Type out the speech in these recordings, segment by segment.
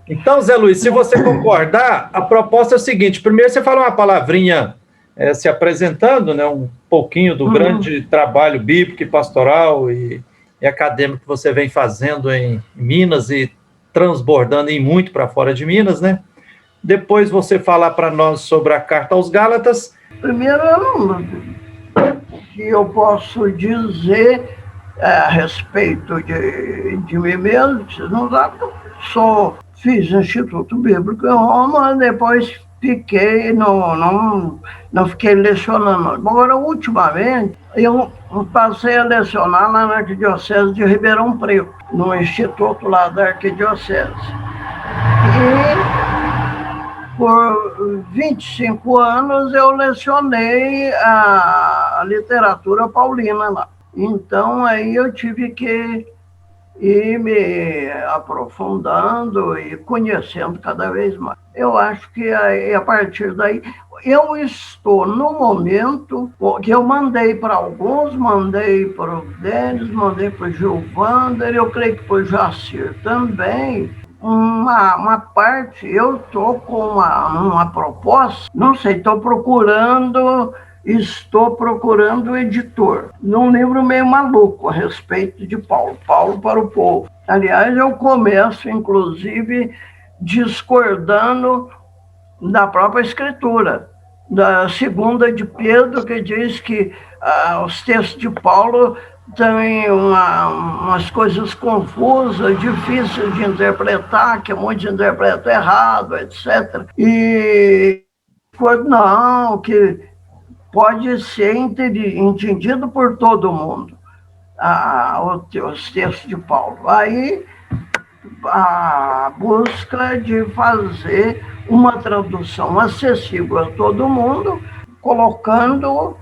Então, Zé Luiz, se você concordar, a proposta é o seguinte: primeiro você fala uma palavrinha se apresentando, né, um pouquinho do grande trabalho bíblico e pastoral e acadêmico que você vem fazendo em Minas e transbordando em muito para fora de Minas, né? Depois você falar para nós sobre a Carta aos Gálatas. Primeiro, que eu posso dizer a respeito de mim mesmo, vocês não sabem, eu fiz Instituto Bíblico em Roma, depois fiquei, não fiquei lecionando. Agora, ultimamente, eu passei a lecionar lá na Arquidiocese de Ribeirão Preto, no Instituto lá da Arquidiocese. E por 25 anos eu lecionei a literatura paulina lá. Então, aí eu tive que ir me aprofundando e conhecendo cada vez mais. Eu acho que a partir daí, eu estou no momento que eu mandei para alguns, mandei para o Denis, mandei para o Gilvander, eu creio que para o Jacir também, uma parte, eu estou com uma proposta, não sei, estou procurando editor, num livro meio maluco a respeito de Paulo para o povo. Aliás, eu começo, inclusive, discordando da própria escritura, da segunda de Pedro, que diz que os textos de Paulo têm umas coisas confusas, difíceis de interpretar, que muitos interpretam errado, etc. E não, que pode ser entendido por todo mundo, os textos de Paulo. Aí, a busca de fazer uma tradução acessível a todo mundo, colocando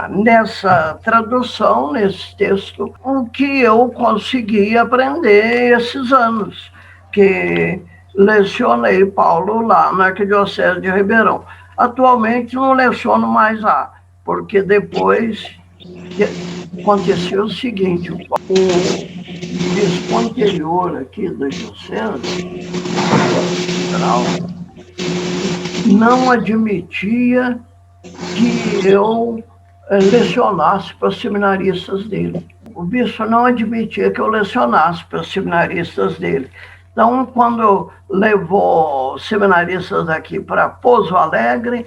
nessa tradução, nesse texto, o que eu consegui aprender esses anos, que lecionei Paulo lá na Arquidiocese de Ribeirão. Atualmente não leciono mais lá, porque depois aconteceu o seguinte: o bispo anterior aqui da Diocese não admitia que eu lecionasse para os seminaristas dele. O bispo não admitia que eu lecionasse para os seminaristas dele. Então, quando levou seminaristas aqui para Pouso Alegre,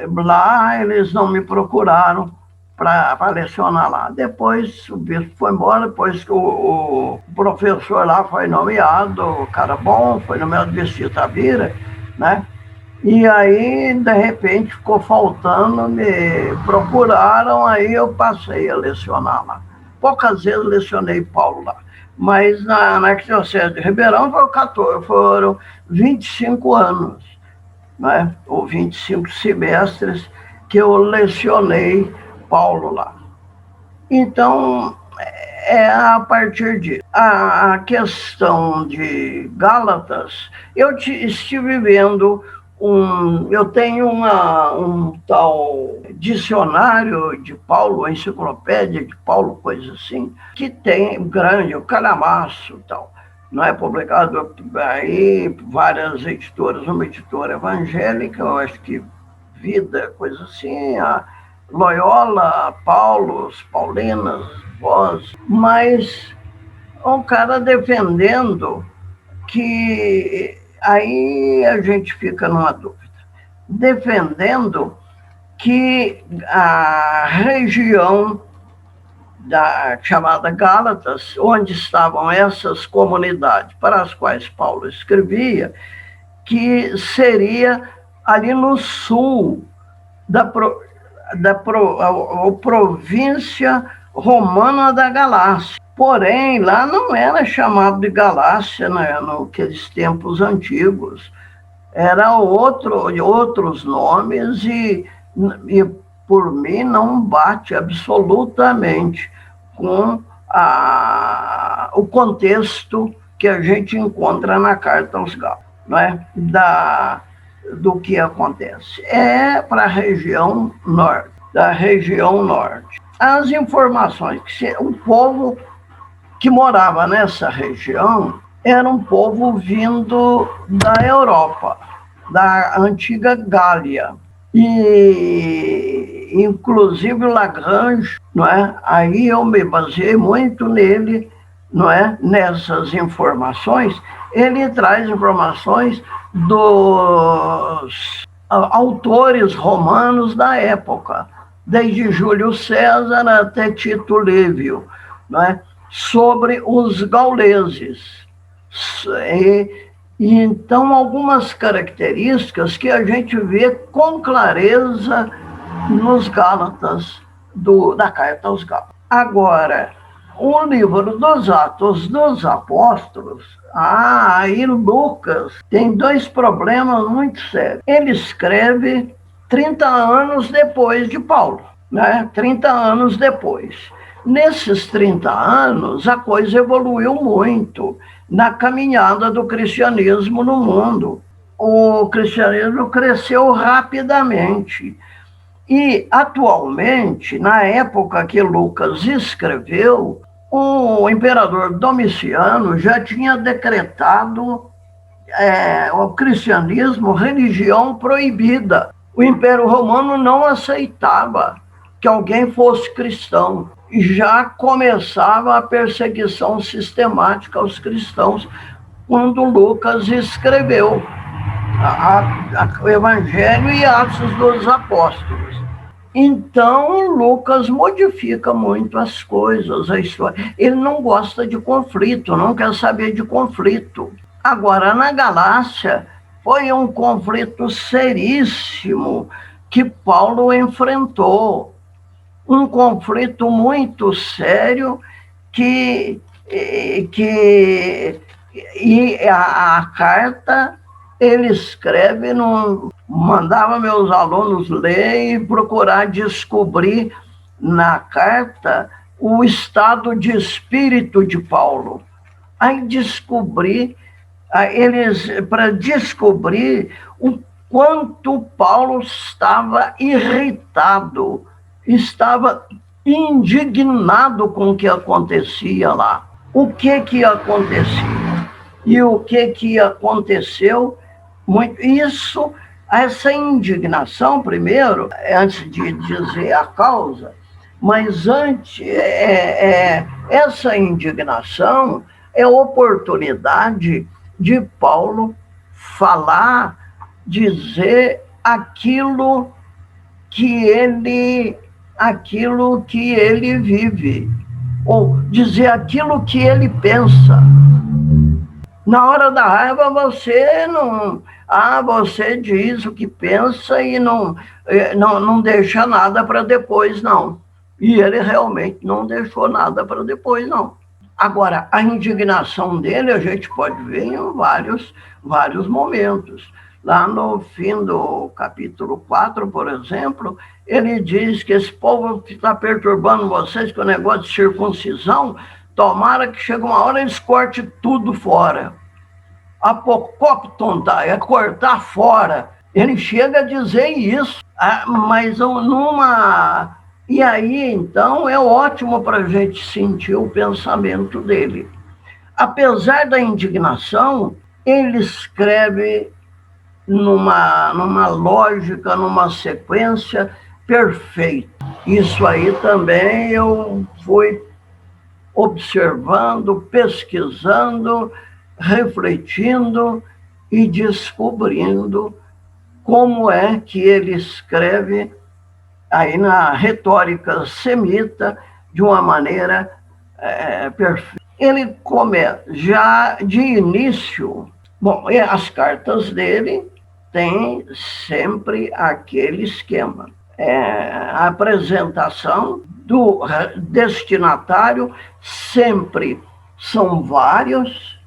lá eles não me procuraram para lecionar lá. Depois o bispo foi embora, depois que o professor lá foi nomeado, o cara bom, foi nomeado bispo de Itabira, né? E aí, de repente, ficou faltando, me procuraram, aí eu passei a lecionar lá. Poucas vezes lecionei Paulo lá. Mas na Arquidiocese de Ribeirão foram 25 anos, né? Ou 25 semestres que eu lecionei Paulo lá. Então, é a partir disso. A questão de Gálatas, eu estive vendo eu tenho um tal dicionário de Paulo, enciclopédia de Paulo, coisa assim, que tem grande, o Calhamaço e tal. Não é publicado aí, várias editoras, uma editora evangélica, eu acho que Vida, coisa assim, a Loyola, Paulos, Paulinas, Voz, mas um cara defendendo que aí a gente fica numa dúvida. Defendendo que a região chamada Gálatas, onde estavam essas comunidades para as quais Paulo escrevia, que seria ali no sul da província romana da Galácia. Porém, lá não era chamado de Galácia, né, naqueles tempos antigos. Eram outros nomes e, por mim, não bate absolutamente com o contexto que a gente encontra na Carta aos Gálatas, né, do que acontece. É para a região norte, da região norte. As informações que o povo que morava nessa região era um povo vindo da Europa, da antiga Gália. E, inclusive, Lagrange, não é? Aí eu me baseei muito nele, não é? Nessas informações. Ele traz informações dos autores romanos da época, desde Júlio César até Tito Livio, não é? Sobre os gauleses. E então, algumas características que a gente vê com clareza nos Gálatas, da carta aos Gálatas. Agora, o livro dos Atos dos Apóstolos, aí Lucas tem dois problemas muito sérios. Ele escreve 30 anos depois de Paulo, né? 30 anos depois. Nesses 30 anos, a coisa evoluiu muito na caminhada do cristianismo no mundo. O cristianismo cresceu rapidamente. E, atualmente, na época que Lucas escreveu, o imperador Domiciano já tinha decretado o cristianismo religião proibida. O Império Romano não aceitava que alguém fosse cristão. E já começava a perseguição sistemática aos cristãos quando Lucas escreveu o Evangelho e Atos dos Apóstolos. Então, Lucas modifica muito as coisas, a história. Ele não gosta de conflito, não quer saber de conflito. Agora, na Galácia, foi um conflito seríssimo que Paulo enfrentou. Um conflito muito sério e a carta ele escreve, mandava meus alunos ler e procurar descobrir na carta o estado de espírito de Paulo. Aí para descobrir o quanto Paulo estava irritado, estava indignado com o que acontecia lá. O que acontecia? E o que aconteceu? Essa indignação, primeiro, antes de dizer a causa, mas essa indignação é oportunidade de Paulo falar, dizer aquilo que ele vive, ou dizer aquilo que ele pensa. Na hora da raiva, você diz o que pensa e não deixa nada para depois, não. E ele realmente não deixou nada para depois, não. Agora, a indignação dele a gente pode ver em vários momentos. Lá no fim do capítulo 4, por exemplo, ele diz que esse povo que está perturbando vocês com o negócio de circuncisão, tomara que chegue uma hora e eles cortem tudo fora. Apocopton, é cortar fora. Ele chega a dizer isso, mas numa... E aí, então, é ótimo para a gente sentir o pensamento dele. Apesar da indignação, ele escreve numa lógica, numa sequência perfeita. Isso aí também eu fui observando, pesquisando, refletindo e descobrindo como é que ele escreve aí na retórica semita de uma maneira perfeita. Ele começa já de início. Bom, e as cartas dele têm sempre aquele esquema. A apresentação do destinatário sempre são vários.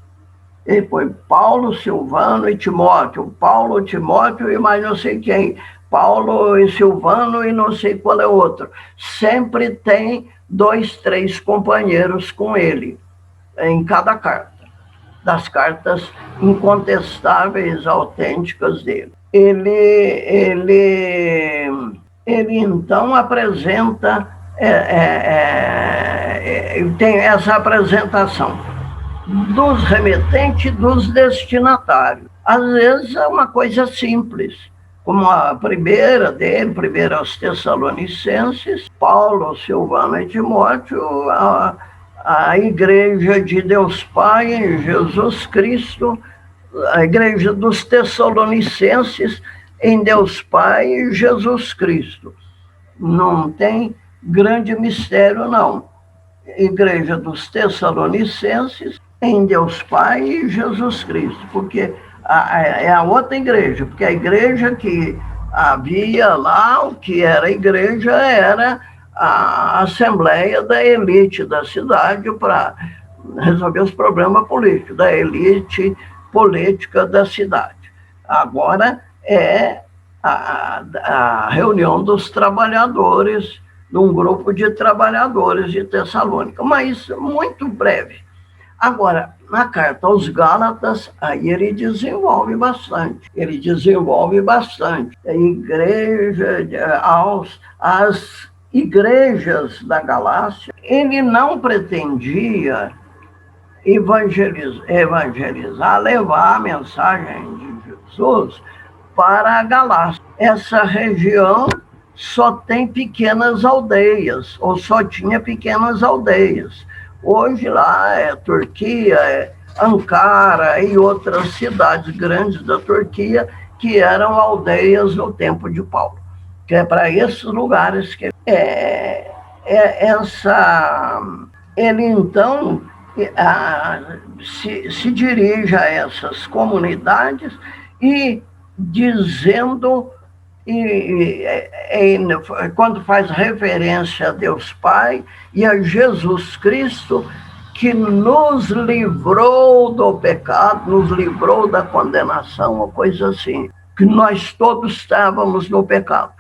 Ele põe Paulo, Silvano e Timóteo. Paulo, Timóteo e mais não sei quem. Paulo e Silvano e não sei qual é o outro. Sempre tem 2, 3 companheiros com ele em cada carta. Das cartas incontestáveis, autênticas dele. Ele então apresenta, tem essa apresentação. dos remetentes e dos destinatários. Às vezes é uma coisa simples, como a primeira dele, primeira aos Tessalonicenses, Paulo, Silvano e Timóteo, a Igreja de Deus Pai em Jesus Cristo, a Igreja dos Tessalonicenses em Deus Pai e Jesus Cristo. Não tem grande mistério, não. Igreja dos Tessalonicenses em Deus Pai e Jesus Cristo, porque é a outra igreja, porque a igreja que havia lá, o que era a igreja, era a assembleia da elite da cidade para resolver os problemas políticos, da elite política da cidade. Agora é a reunião dos trabalhadores, de um grupo de trabalhadores de Tessalônica, mas muito breve. Agora, na carta aos Gálatas, aí ele desenvolve bastante. A igreja, as igrejas da Galácia, ele não pretendia evangelizar, levar a mensagem de Jesus para a Galácia. Essa região só tem pequenas aldeias, ou só tinha pequenas aldeias. Hoje lá é Turquia, é Ankara e outras cidades grandes da Turquia que eram aldeias no tempo de Paulo. Que é para esses lugares que ele então se dirige a essas comunidades e dizendo, quando faz referência a Deus Pai e a Jesus Cristo, que nos livrou do pecado, nos livrou da condenação, ou coisa assim, que nós todos estávamos no pecado.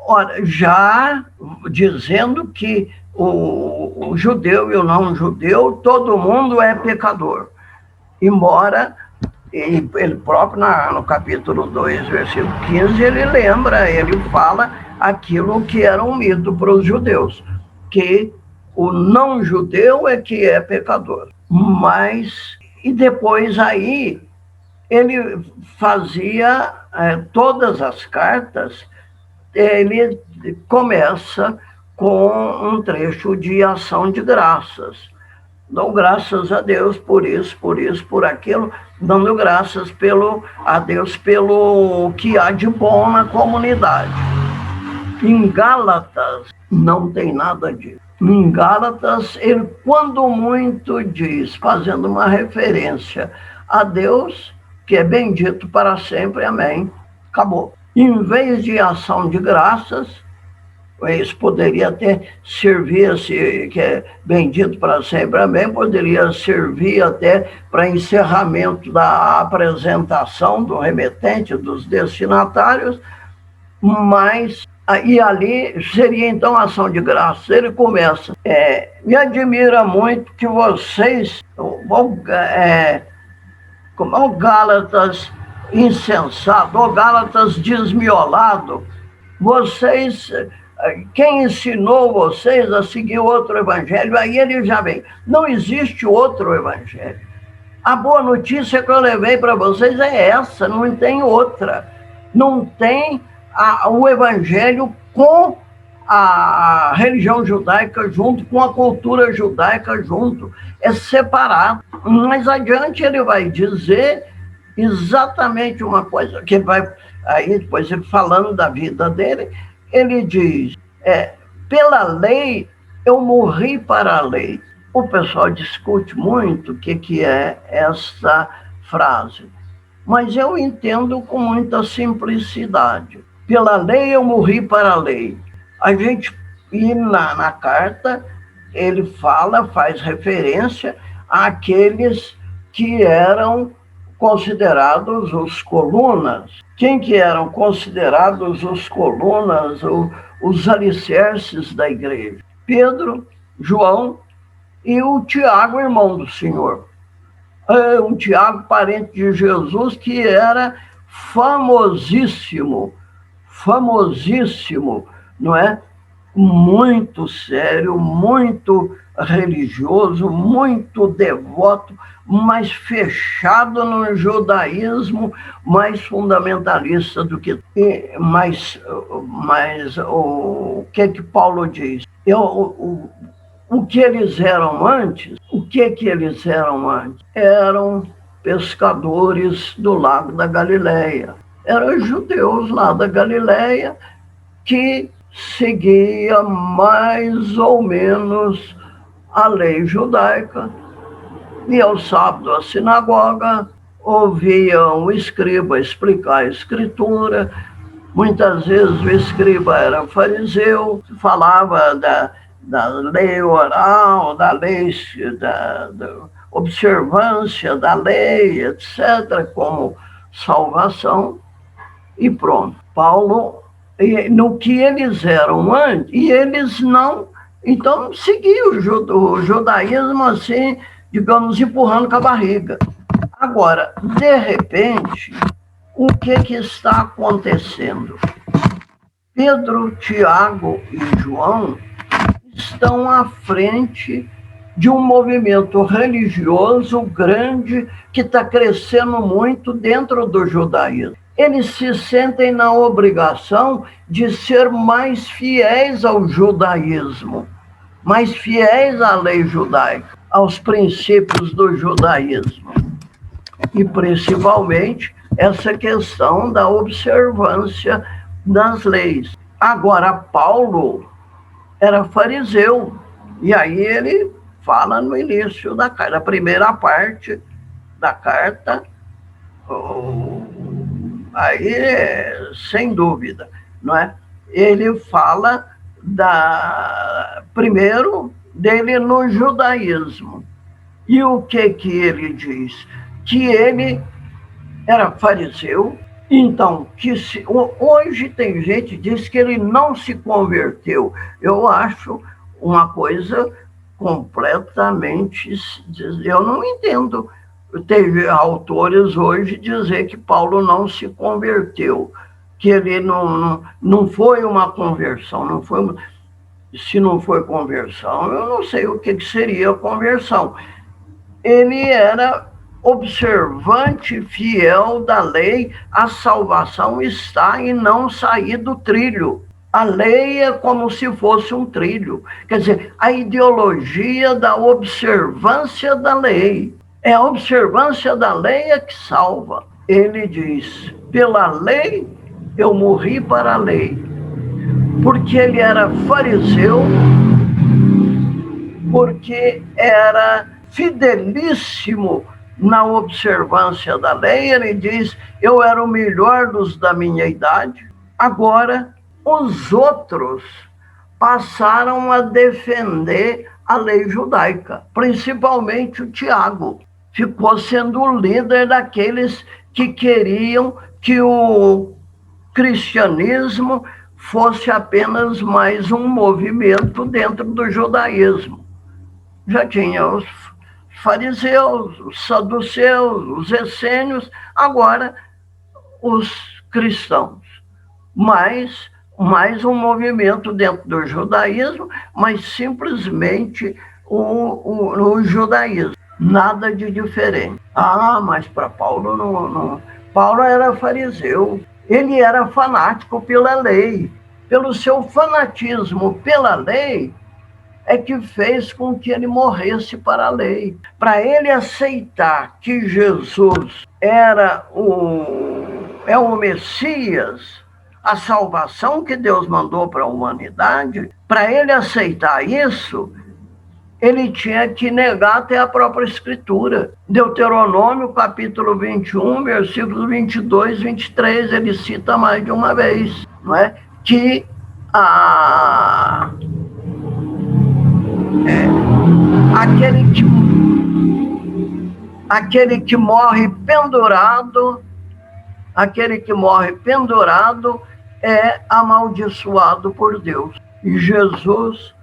Ora, já dizendo que o judeu e o não judeu, todo mundo é pecador. Embora ele próprio, no capítulo 2, versículo 15, ele fala aquilo que era um mito para os judeus, que o não judeu é que é pecador. Mas, e depois aí, ele fazia todas as cartas, ele começa com um trecho de ação de graças. Dou graças a Deus por isso, por aquilo, dando graças a Deus pelo que há de bom na comunidade. Em Gálatas não tem nada disso. Em Gálatas, ele, quando muito, diz, fazendo uma referência a Deus, que é bendito para sempre, amém, acabou. Em vez de ação de graças, isso poderia até servir, que é bendito para sempre, amém, poderia servir até para encerramento da apresentação do remetente, dos destinatários, mas, e ali seria então ação de graça. Ele começa, me admira muito que vocês, como é o Gálatas insensato, o Gálatas desmiolado, vocês... Quem ensinou vocês a seguir outro evangelho? Aí ele já vem. Não existe outro evangelho. A boa notícia que eu levei para vocês é essa, não tem outra. Não tem o evangelho com a religião judaica junto, com a cultura judaica junto. É separado. Mais adiante ele vai dizer exatamente uma coisa, que vai, aí depois ele falando da vida dele, ele diz, pela lei, eu morri para a lei. O pessoal discute muito o que é essa frase, mas eu entendo com muita simplicidade. Pela lei, eu morri para a lei. E na carta, ele faz referência àqueles que eram considerados os colunas. Quem que eram considerados os colunas, os alicerces da igreja? Pedro, João e o Tiago, irmão do Senhor. Um Tiago, parente de Jesus, que era famosíssimo, não é? muito sério, muito religioso, muito devoto, mais fechado no judaísmo, mais fundamentalista do que... Mas o que Paulo diz? O que eles eram antes? O que eles eram antes? Eram pescadores do Lago da Galileia. Eram judeus lá da Galileia que seguia mais ou menos a lei judaica, e ao sábado à sinagoga, ouviam o escriba explicar a escritura. Muitas vezes o escriba era fariseu, falava da lei oral, da lei, da observância da lei, etc., como salvação, e pronto. Paulo, no que eles eram antes, e eles não, então seguiam o judaísmo assim, digamos, empurrando com a barriga. Agora, de repente, o que está acontecendo? Pedro, Tiago e João estão à frente de um movimento religioso grande que está crescendo muito dentro do judaísmo. Eles se sentem na obrigação de ser mais fiéis ao judaísmo, mais fiéis à lei judaica, aos princípios do judaísmo. E, principalmente, essa questão da observância das leis. Agora, Paulo era fariseu, e aí ele fala no início da carta, a primeira parte da carta, aí, sem dúvida, não é? Ele fala primeiro dele no judaísmo. E o que ele diz? Que ele era fariseu. Então, hoje tem gente que diz que ele não se converteu. Eu acho uma coisa completamente... Eu não entendo. Teve autores hoje dizer que Paulo não se converteu, que ele não foi uma conversão, não foi... Se não foi conversão, eu não sei o que seria conversão. Ele era observante fiel da lei, a salvação está em não sair do trilho. A lei é como se fosse um trilho. Quer dizer, a ideologia da observância da lei. É a observância da lei é que salva. Ele diz, pela lei eu morri para a lei. Porque ele era fariseu, porque era fidelíssimo na observância da lei. Ele diz, eu era o melhor dos da minha idade. Agora, os outros passaram a defender a lei judaica, principalmente o Tiago. Ficou sendo o líder daqueles que queriam que o cristianismo fosse apenas mais um movimento dentro do judaísmo. Já tinha os fariseus, os saduceus, os essênios, agora os cristãos. Mais um movimento dentro do judaísmo, mas simplesmente o judaísmo. Nada de diferente. Mas para Paulo não. Paulo era fariseu. Ele era fanático pela lei. Pelo seu fanatismo pela lei, é que fez com que ele morresse para a lei. Para ele aceitar que Jesus é o Messias, a salvação que Deus mandou para a humanidade, para ele aceitar isso, ele tinha que negar até a própria Escritura. Deuteronômio, capítulo 21, versículos 22, 23, ele cita mais de uma vez, não é? Que aquele que morre pendurado é amaldiçoado por Deus. E Jesus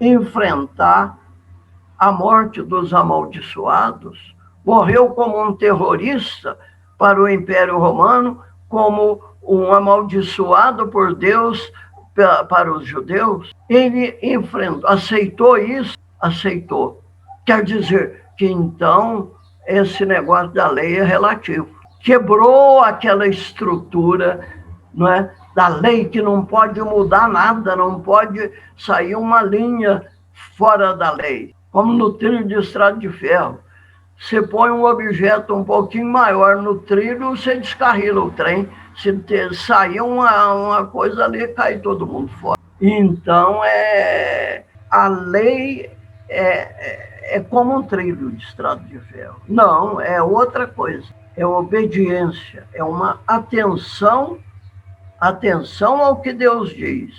enfrentar a morte dos amaldiçoados, morreu como um terrorista para o Império Romano, como um amaldiçoado por Deus para os judeus, ele aceitou isso, aceitou. Quer dizer que então esse negócio da lei é relativo. Quebrou aquela estrutura, não é, da lei, que não pode mudar nada, não pode sair uma linha fora da lei. Como no trilho de estrada de ferro. Você põe um objeto um pouquinho maior no trilho, você descarrila o trem. Se sair uma coisa ali, cai todo mundo fora. Então, a lei é como um trilho de estrada de ferro. Não, é outra coisa. É obediência, é uma atenção ao que Deus diz.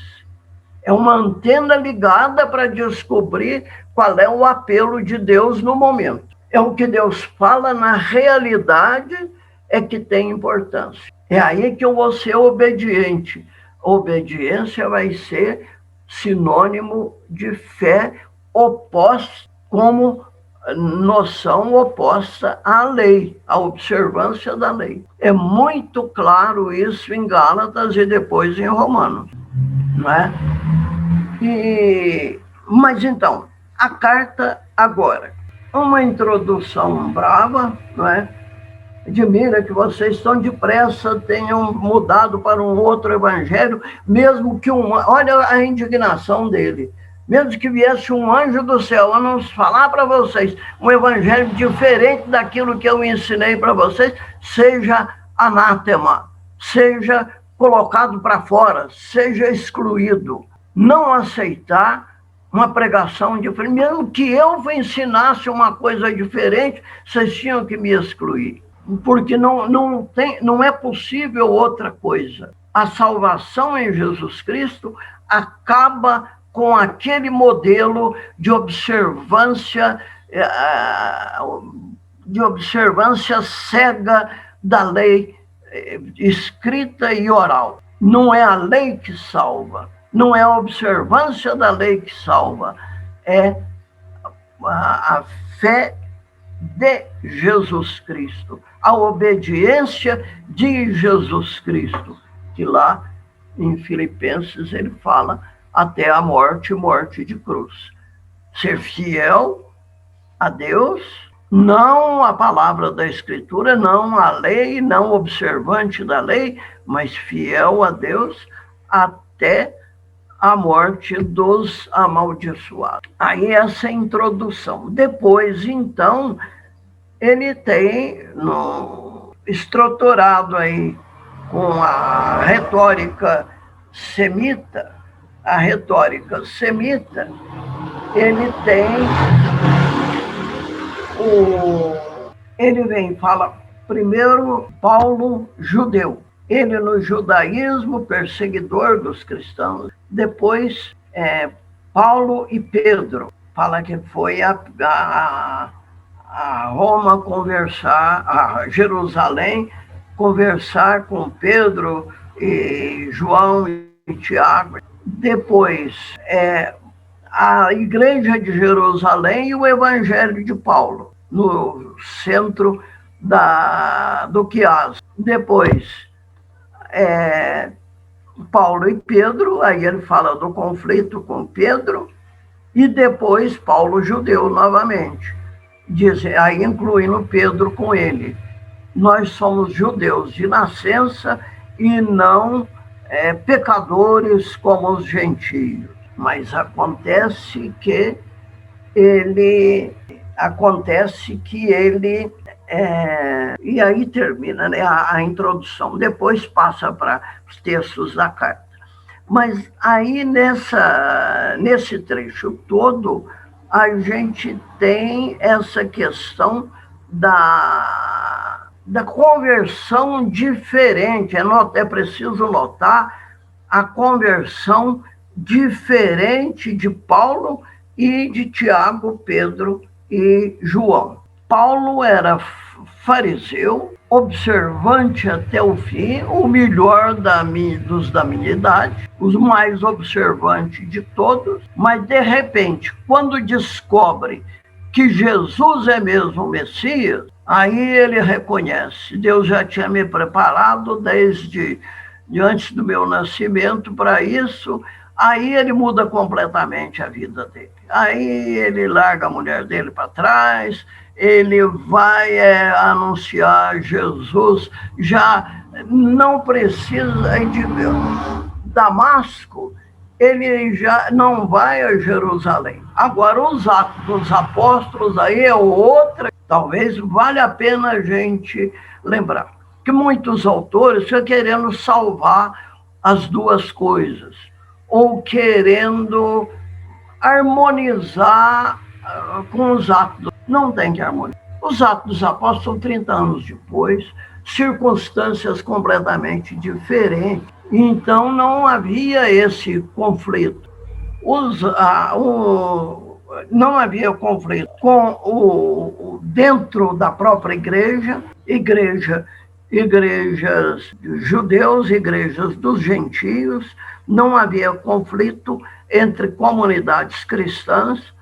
É uma antena ligada para descobrir qual é o apelo de Deus no momento. É o que Deus fala na realidade é que tem importância. É aí que eu vou ser obediente. Obediência vai ser sinônimo de fé oposta, como noção oposta à lei, à observância da lei. É muito claro isso em Gálatas e depois em Romanos, não é? Mas então, a carta agora. Uma introdução brava, não é? Admira que vocês tão depressa tenham mudado para um outro evangelho, mesmo que olha a indignação dele. Mesmo que viesse um anjo do céu a nos falar para vocês um evangelho diferente daquilo que eu ensinei para vocês, seja anátema, seja colocado para fora, seja excluído. Não aceitar uma pregação diferente. Mesmo que eu ensinasse uma coisa diferente, vocês tinham que me excluir. Porque não é possível outra coisa. A salvação em Jesus Cristo acaba com aquele modelo de observância cega da lei escrita e oral. Não é a lei que salva, não é a observância da lei que salva, é a fé de Jesus Cristo, a obediência de Jesus Cristo, que lá em Filipenses ele fala até a morte de cruz. Ser fiel a Deus, não a palavra da Escritura, não a lei, não observante da lei, mas fiel a Deus até a morte dos amaldiçoados. Aí essa introdução. Depois, então, ele tem estruturado aí com a retórica semita, ele tem ele vem, fala primeiro Paulo, judeu. Ele no judaísmo, perseguidor dos cristãos. Depois, Paulo e Pedro. Fala que foi a Roma conversar, a Jerusalém conversar com Pedro e João e Tiago. Depois, a igreja de Jerusalém e o evangelho de Paulo, no centro do quiasmo. Depois, Paulo e Pedro, aí ele fala do conflito com Pedro, e depois Paulo judeu novamente, aí incluindo Pedro com ele. Nós somos judeus de nascença e não pecadores como os gentios. Mas acontece que ele e aí termina, né, a introdução. Depois passa para os textos da carta. Mas aí nesse trecho todo, a gente tem essa questão da conversão diferente. É preciso notar a conversão diferente de Paulo e de Tiago, Pedro e João. Paulo era fariseu, observante até o fim, o melhor dos da minha idade, os mais observantes de todos, mas de repente, quando descobre que Jesus é mesmo o Messias, aí ele reconhece: Deus já tinha me preparado desde de antes do meu nascimento para isso. Aí ele muda completamente a vida dele. Aí ele larga a mulher dele para trás, ele vai anunciar Jesus, já não precisa de Damasco, ele já não vai a Jerusalém. Agora, os Atos dos Apóstolos, aí é outra, talvez valha a pena a gente lembrar, que muitos autores estão querendo salvar as duas coisas, ou querendo harmonizar com os Atos. Não tem que harmonizar. Os Atos dos Apóstolos são 30 anos depois, circunstâncias completamente diferentes. Então, não havia esse conflito. Não havia conflito com dentro da própria igrejas dos judeus, igrejas dos gentios, não havia conflito entre comunidades cristãs,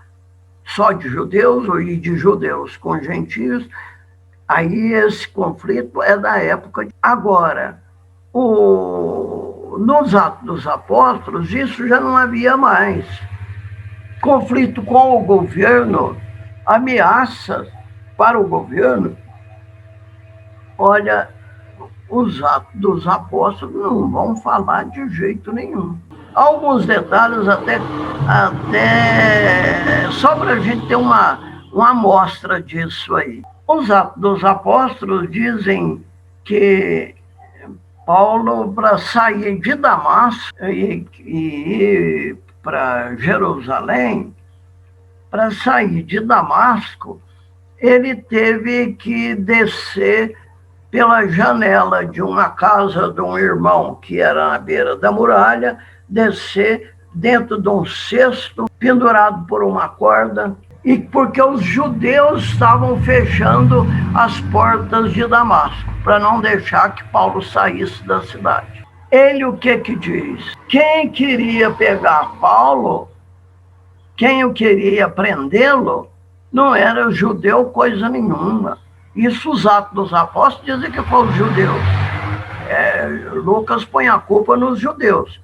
só de judeus ou de judeus com gentios. Aí esse conflito é da época. Agora, nos Atos dos Apóstolos, isso já não havia mais. Conflito com o governo, ameaças para o governo. Olha, os Atos dos Apóstolos não vão falar de jeito nenhum. Alguns detalhes até só para a gente ter uma amostra disso aí. Os Atos dos Apóstolos dizem que Paulo, para sair de Damasco e ir para Jerusalém, para sair de Damasco, ele teve que descer pela janela de uma casa de um irmão que era na beira da muralha, descer dentro de um cesto pendurado por uma corda, e porque os judeus estavam fechando as portas de Damasco para não deixar que Paulo saísse da cidade. Ele o que diz? Quem queria pegar Paulo, quem queria prendê-lo, não era judeu coisa nenhuma. Isso os Atos dos Apóstolos dizem que foram os judeus. Lucas põe a culpa nos judeus,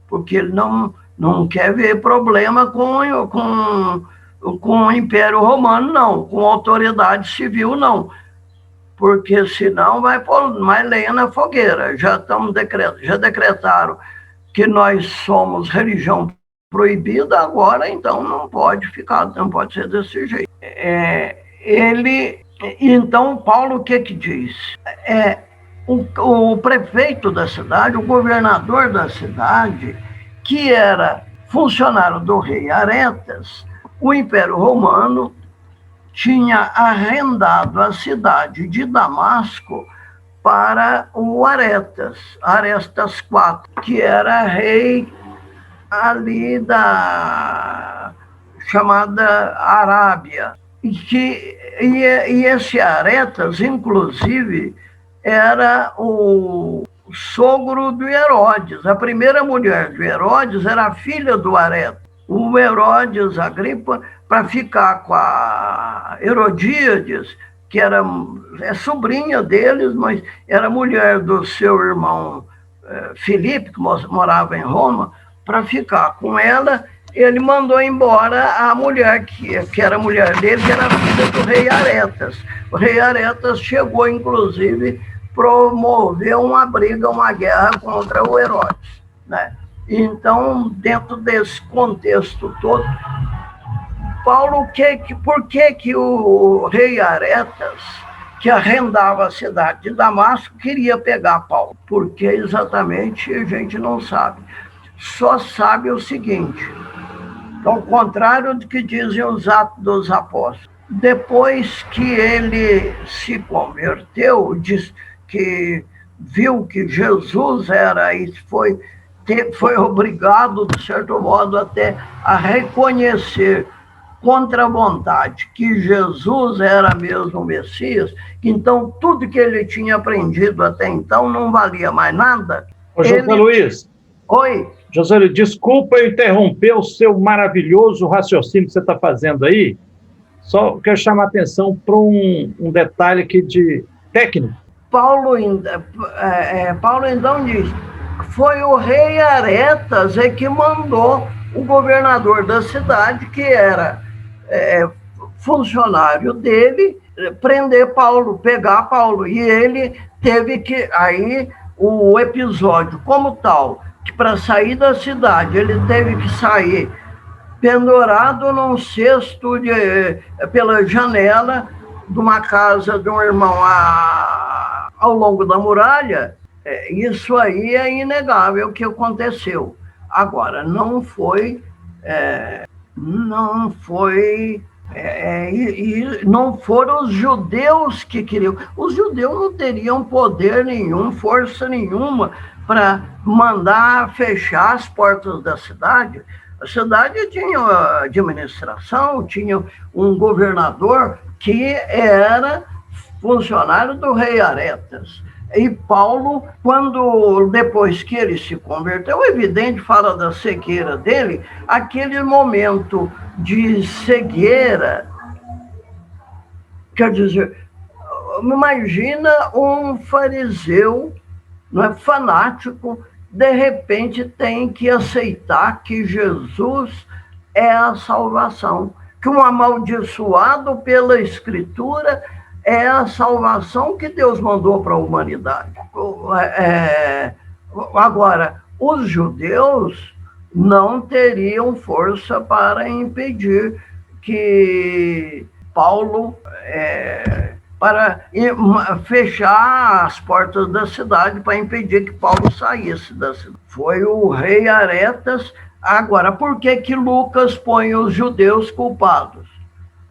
porque ele não quer ver problema com o Império Romano, não, com a autoridade civil, não, porque senão vai pôr mais lenha na fogueira. Já decretaram que nós somos religião proibida, agora então não pode ser desse jeito. Então, Paulo o que diz? O prefeito da cidade, o governador da cidade, que era funcionário do rei Aretas, o Império Romano tinha arrendado a cidade de Damasco para o Aretas IV, que era rei ali da chamada Arábia. E esse Aretas, inclusive, era o sogro do Herodes. A primeira mulher de Herodes era a filha do Aretas. O Herodes Agripa, para ficar com a Herodíades, que era sobrinha deles, mas era mulher do seu irmão Filipe, que morava em Roma, para ficar com ela, ele mandou embora a mulher, que era a mulher dele, que era a filha do rei Aretas. O rei Aretas chegou, inclusive, promover uma briga, uma guerra contra o Herodes, né? Então, dentro desse contexto todo, Paulo, por que o rei Aretas, que arrendava a cidade de Damasco, queria pegar Paulo? Porque exatamente a gente não sabe. Só sabe o seguinte, ao contrário do que dizem os Atos dos Apóstolos. Depois que ele se converteu, que viu que Jesus era e foi obrigado, de certo modo, até a reconhecer contra a vontade que Jesus era mesmo o Messias, então tudo que ele tinha aprendido até então não valia mais nada. Ô, José Luiz. Oi. José Luiz, desculpa eu interromper o seu maravilhoso raciocínio que você está fazendo aí. Só quero chamar a atenção para um detalhe aqui de técnico. Paulo então diz, foi o rei Aretas que mandou o governador da cidade, que era funcionário dele, prender Paulo, pegar Paulo. E ele teve que... Aí o episódio como tal, que para sair da cidade ele teve que sair pendurado num cesto pela janela de uma casa de um irmão ao longo da muralha. Isso aí é inegável que aconteceu. Agora, não foi não foram os judeus que queriam. Os judeus não teriam poder nenhum, força nenhuma para mandar fechar as portas da cidade. A cidade tinha administração, tinha um governador que era funcionário do rei Aretas. E Paulo, depois que ele se converteu, evidente, fala da cegueira dele, aquele momento de cegueira, quer dizer, imagina um fariseu, não é, fanático, de repente tem que aceitar que Jesus é a salvação, que um amaldiçoado pela Escritura é a salvação que Deus mandou para a humanidade. Agora, os judeus não teriam força para impedir que Paulo, para fechar as portas da cidade, para impedir que Paulo saísse da cidade. Foi o rei Aretas. Agora, por que Lucas põe os judeus culpados?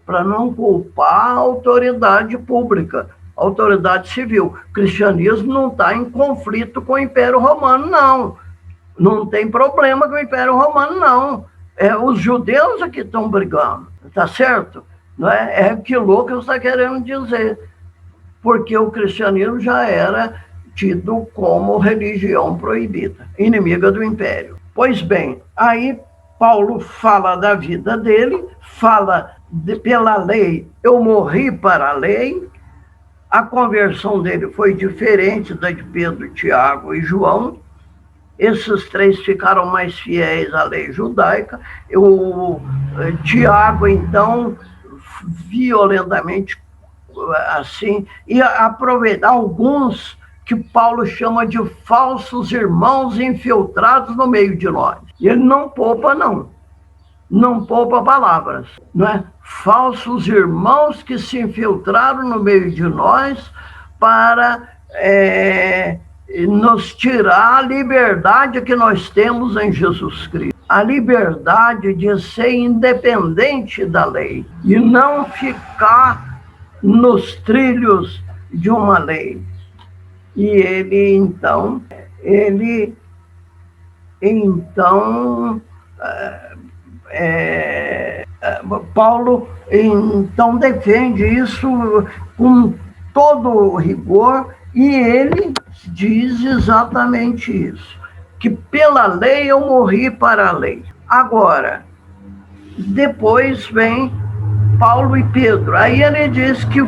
Para não culpar a autoridade pública, a autoridade civil. O cristianismo não está em conflito com o Império Romano, não. Não tem problema com o Império Romano, não. Os judeus aqui estão brigando, tá certo? Não é o que Lucas está querendo dizer, porque o cristianismo já era tido como religião proibida, inimiga do Império. Pois bem, aí Paulo fala da vida dele, fala pela lei, eu morri para a lei. A conversão dele foi diferente da de Pedro, Tiago e João. Esses três ficaram mais fiéis à lei judaica. Tiago, então, violentamente assim, e aproveitar alguns que Paulo chama de falsos irmãos infiltrados no meio de nós. E ele não poupa, não poupa palavras, não é? Falsos irmãos que se infiltraram no meio de nós para nos tirar a liberdade que nós temos em Jesus Cristo. A liberdade de ser independente da lei e não ficar nos trilhos de uma lei. E Paulo, então, defende isso com todo o rigor, e ele diz exatamente isso, que pela lei eu morri para a lei. Agora, depois vem Paulo e Pedro. Aí ele diz que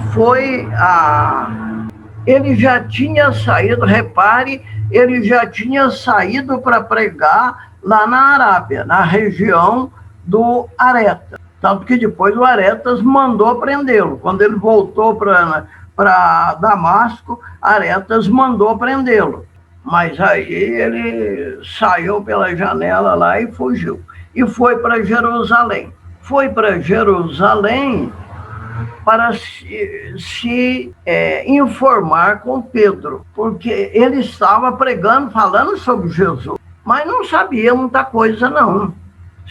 ele já tinha saído, repare, ele já tinha saído para pregar lá na Arábia, na região do Aretas. Tanto que depois o Aretas mandou prendê-lo. Quando ele voltou para Damasco, Aretas mandou prendê-lo. Mas aí ele saiu pela janela lá e fugiu. E foi para Jerusalém. Foi para Jerusalém para se informar com Pedro, porque ele estava pregando, falando sobre Jesus, mas não sabia muita coisa, não.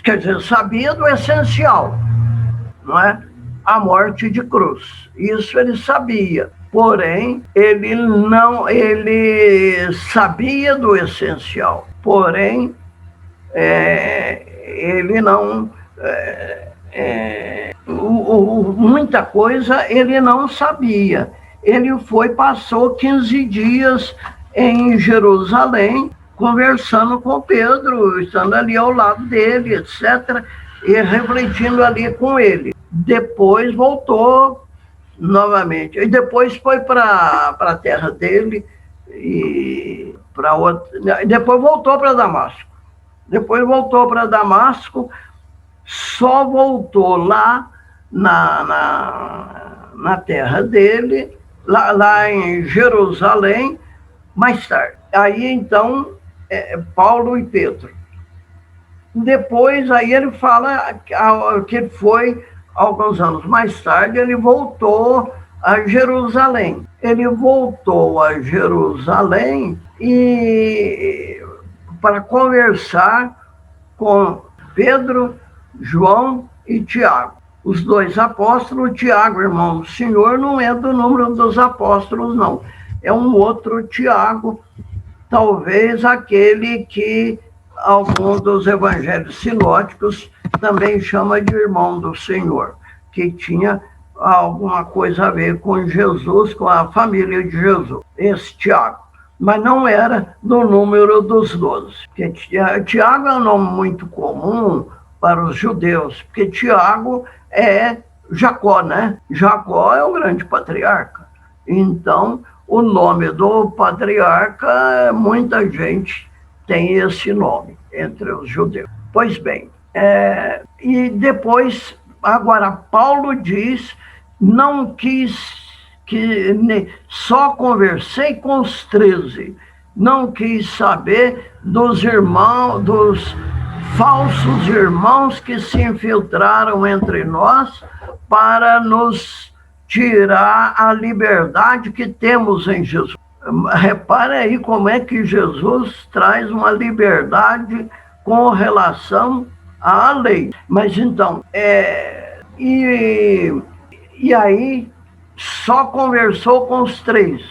Quer dizer, sabia do essencial, não é? A morte de cruz. Isso ele sabia. Porém, ele sabia do essencial. Porém, ele não... muita coisa ele não sabia. Ele passou 15 dias em Jerusalém, conversando com Pedro, estando ali ao lado dele, etc., e refletindo ali com ele. Depois voltou novamente. E depois foi para a terra dele, e para outra. Depois voltou para Damasco. Só voltou lá na terra dele, lá em Jerusalém, mais tarde. Aí, então, Paulo e Pedro. Depois, aí ele fala que foi, alguns anos mais tarde, ele voltou a Jerusalém. Ele voltou a Jerusalém para conversar com Pedro, João e Tiago. Os 2 apóstolos. Tiago, irmão do Senhor, não é do número dos apóstolos, não. É um outro Tiago, talvez aquele que algum dos evangelhos sinóticos também chama de irmão do Senhor, que tinha alguma coisa a ver com Jesus, com a família de Jesus, esse Tiago. Mas não era do número dos 12. Porque Tiago é um nome muito comum para os judeus, porque Tiago é Jacó, né? Jacó é o grande patriarca. Então, o nome do patriarca, muita gente tem esse nome entre os judeus. Pois bem, e depois, agora, Paulo diz, não quis só conversei com os 13, não quis saber dos irmãos, dos falsos irmãos que se infiltraram entre nós para nos tirar a liberdade que temos em Jesus. Repare aí como é que Jesus traz uma liberdade com relação à lei. Mas então, e aí só conversou com os 3.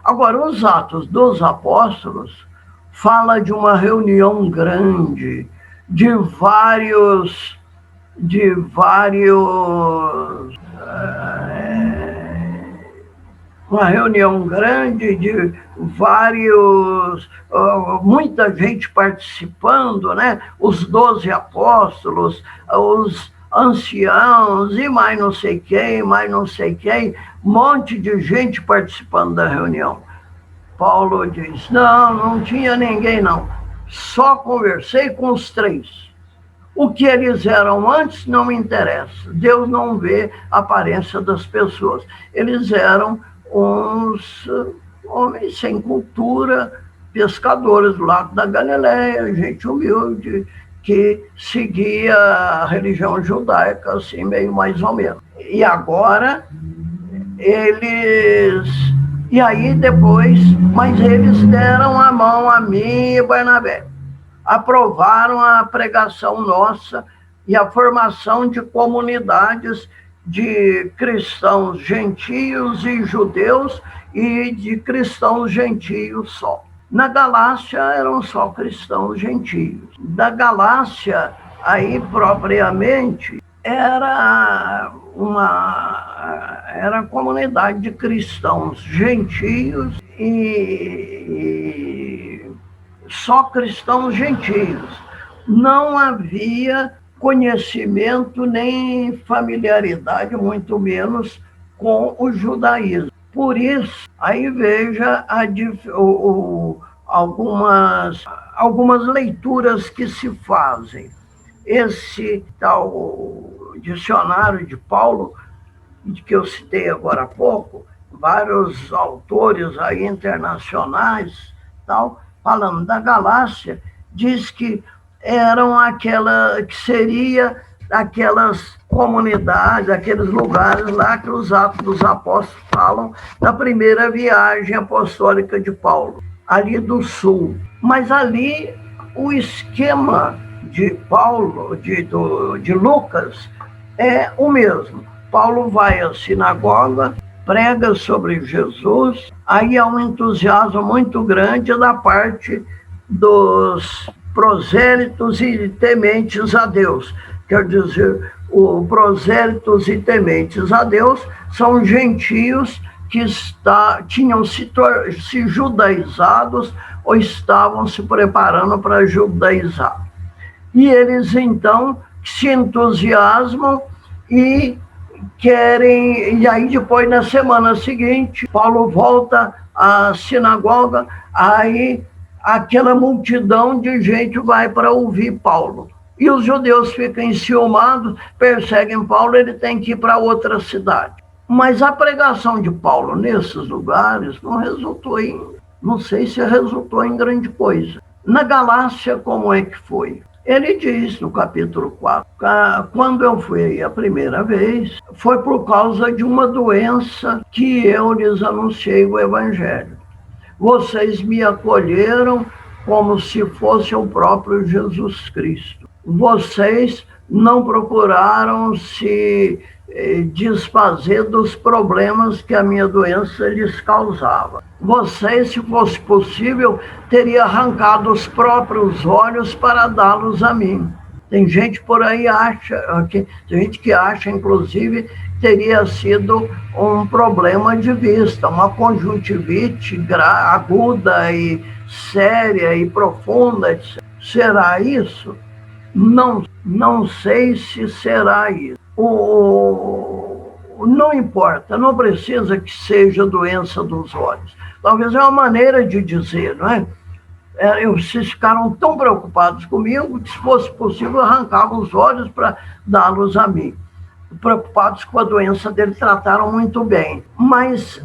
Agora, os Atos dos Apóstolos fala de uma reunião grande, uma reunião grande de muita gente participando, né? Os 12 apóstolos, os anciãos e mais não sei quem, um monte de gente participando da reunião. Paulo diz, não tinha ninguém não, só conversei com os 3. O que eles eram antes não me interessa, Deus não vê a aparência das pessoas. Eles eram uns homens sem cultura, pescadores do lado da Galileia, gente humilde, que seguia a religião judaica, assim, meio mais ou menos. E agora, e aí depois, mas eles deram a mão a mim e Barnabé. Aprovaram a pregação nossa e a formação de comunidades de cristãos gentios e judeus e de cristãos gentios só. Na Galácia eram só cristãos gentios. Da Galácia, aí propriamente, era a comunidade de cristãos gentios e só cristãos gentios. Não havia conhecimento nem familiaridade, muito menos com o judaísmo. Por isso, aí veja algumas leituras que se fazem. Esse tal dicionário de Paulo, que eu citei agora há pouco, vários autores aí internacionais, tal, falando da Galácia, diz que eram aquelas comunidades, aqueles lugares lá que os Atos dos Apóstolos falam da primeira viagem apostólica de Paulo, ali do sul. Mas ali o esquema de Paulo, de Lucas, é o mesmo. Paulo vai à sinagoga, prega sobre Jesus, aí há um entusiasmo muito grande da parte dos prosélitos e tementes a Deus. Quer dizer, os prosélitos e tementes a Deus são gentios que tinham se judaizados ou estavam se preparando para judaizar. E eles, então, se entusiasmam e querem, e aí depois na semana seguinte, Paulo volta à sinagoga, aí aquela multidão de gente vai para ouvir Paulo. E os judeus ficam enciumados, perseguem Paulo, ele tem que ir para outra cidade. Mas a pregação de Paulo nesses lugares não resultou não sei se resultou em grande coisa. Na Galácia, como é que foi? Ele diz no capítulo 4, quando eu fui aí a primeira vez, foi por causa de uma doença que eu lhes anunciei o evangelho. Vocês me acolheram como se fosse o próprio Jesus Cristo. Vocês não procuraram se desfazer dos problemas que a minha doença lhes causava. Vocês, se fosse possível, teriam arrancado os próprios olhos para dá-los a mim. Tem gente por aí tem gente que acha, inclusive, que teria sido um problema de vista, uma conjuntivite aguda e séria e profunda. Será isso? Não sei se será isso. Não importa, não precisa que seja doença dos olhos. Talvez é uma maneira de dizer, não é? Vocês ficaram tão preocupados comigo que, se fosse possível, arrancavam os olhos para dá-los a mim. Preocupados com a doença dele, trataram muito bem. Mas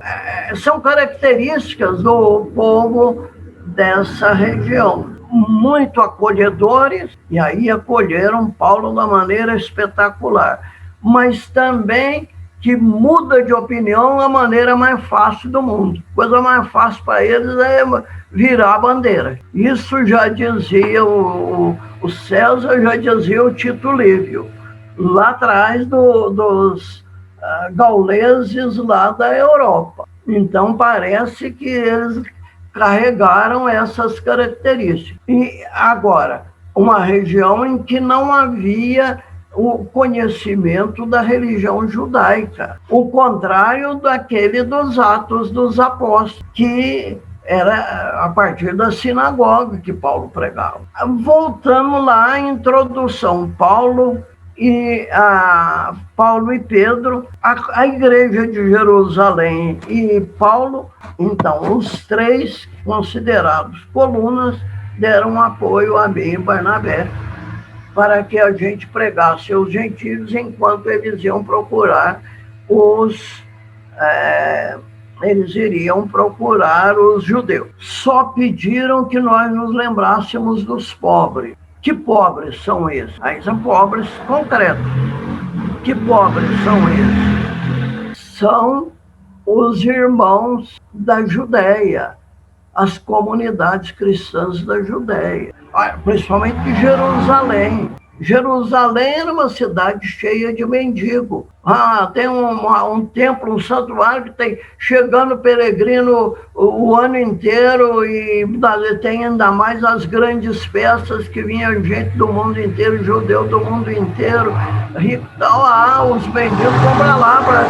são características do povo dessa região. Muito acolhedores, e aí acolheram Paulo da maneira espetacular. Mas também que muda de opinião a maneira mais fácil do mundo. Coisa mais fácil para eles é virar a bandeira. Isso já dizia o César, já dizia o Tito Livio, lá atrás dos gauleses lá da Europa. Então parece que eles carregaram essas características. E agora, uma região em que não havia o conhecimento da religião judaica, o contrário daquele dos Atos dos Apóstolos, que era a partir da sinagoga que Paulo pregava. Voltando lá à introdução, Paulo e Pedro, a igreja de Jerusalém e Paulo, então os três considerados colunas, deram apoio a mim e Barnabé para que a gente pregasse aos gentios enquanto eles iam procurar eles iriam procurar os judeus. Só pediram que nós nos lembrássemos dos pobres. Que pobres são esses? Aí são pobres concretos. Que pobres são esses? São os irmãos da Judéia, as comunidades cristãs da Judéia, principalmente de Jerusalém. Jerusalém era uma cidade cheia de mendigos. Tem um templo, um santuário que tem chegando peregrino o ano inteiro, e tem ainda mais as grandes festas que vinha gente do mundo inteiro, judeu do mundo inteiro, rico e tal. Os mendigos vão para lá para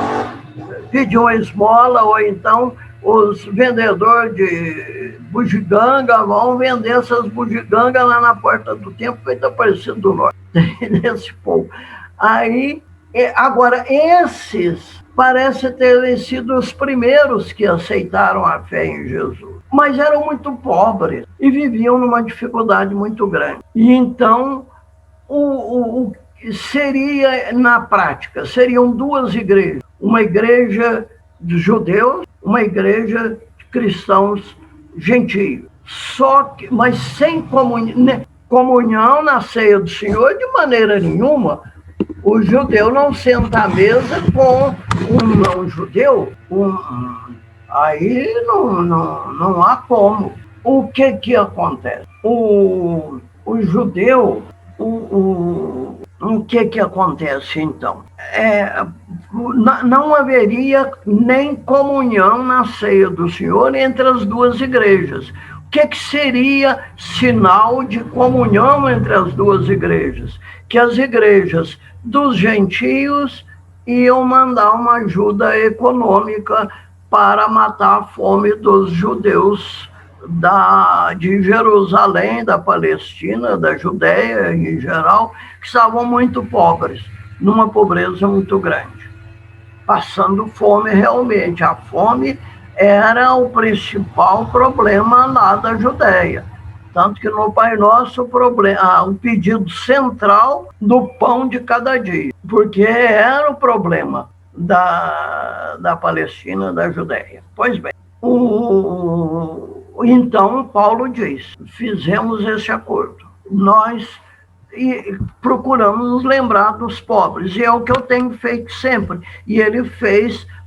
pedir uma esmola, ou então os vendedores de bugiganga vão vender essas bugigangas lá na porta do templo, que está parecendo do norte, nesse povo. Aí, agora, esses parecem terem sido os primeiros que aceitaram a fé em Jesus, mas eram muito pobres e viviam numa dificuldade muito grande. E então, seria, na prática, seriam duas igrejas. Uma igreja de judeus, uma igreja de cristãos gentios. Mas sem comunhão na ceia do Senhor, de maneira nenhuma. O judeu não senta à mesa com um não-judeu. Aí não há como. O que acontece? O judeu, o que acontece então? Não haveria nem comunhão na ceia do Senhor entre as duas igrejas. O que seria sinal de comunhão entre as duas igrejas? Que as igrejas dos gentios iam mandar uma ajuda econômica para matar a fome dos judeus de Jerusalém, da Palestina, da Judéia em geral, que estavam muito pobres, numa pobreza muito grande. passando fome realmente. A fome era o principal problema lá da Judéia. Tanto que no Pai Nosso o pedido central do pão de cada dia, porque era o problema da Palestina, da Judéia. Pois bem, então Paulo diz, fizemos esse acordo. Nós procuramos nos lembrar dos pobres, e é o que eu tenho feito sempre. E ele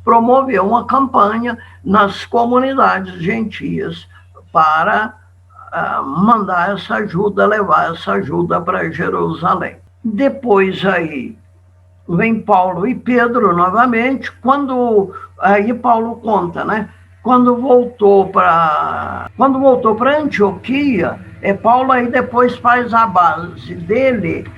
promoveu uma campanha nas comunidades gentias para mandar essa ajuda, levar essa ajuda para Jerusalém. Depois aí vem Paulo e Pedro novamente, aí Paulo conta, né? Quando voltou para Antioquia, Paulo aí depois faz a base dele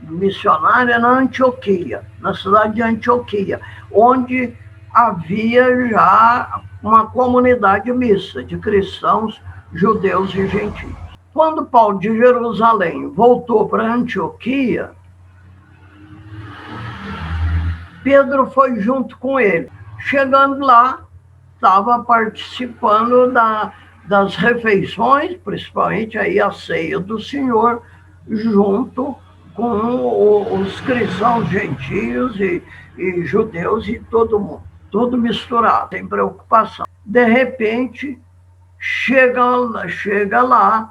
missionária na Antioquia, na cidade de Antioquia, onde havia já uma comunidade mista de cristãos, judeus e gentios. Quando Paulo de Jerusalém voltou para Antioquia, Pedro foi junto com ele. Chegando lá, estava participando das refeições, principalmente aí a ceia do Senhor, junto com os cristãos gentios e judeus e todo mundo, tudo misturado, sem preocupação. De repente, chega lá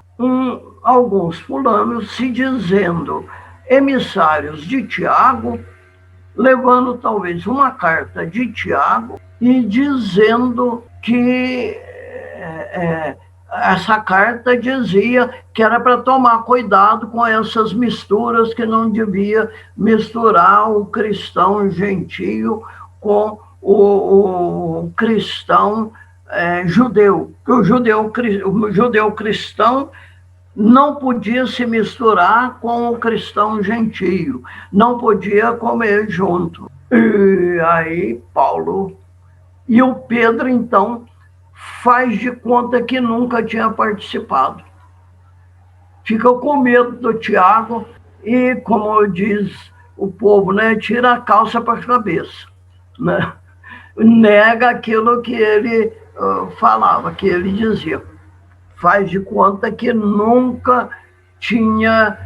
alguns fulanos se dizendo emissários de Tiago, levando talvez uma carta de Tiago e dizendo que essa carta dizia que era para tomar cuidado com essas misturas, que não devia misturar o cristão gentio com o cristão judeu. Que o judeu cristão não podia se misturar com o cristão gentio, não podia comer junto. E aí Paulo e o Pedro, então, faz de conta que nunca tinha participado. Fica com medo do Tiago e, como diz o povo, né, tira a calça para a cabeça, né? Nega aquilo que ele falava, que ele dizia. Faz de conta que nunca tinha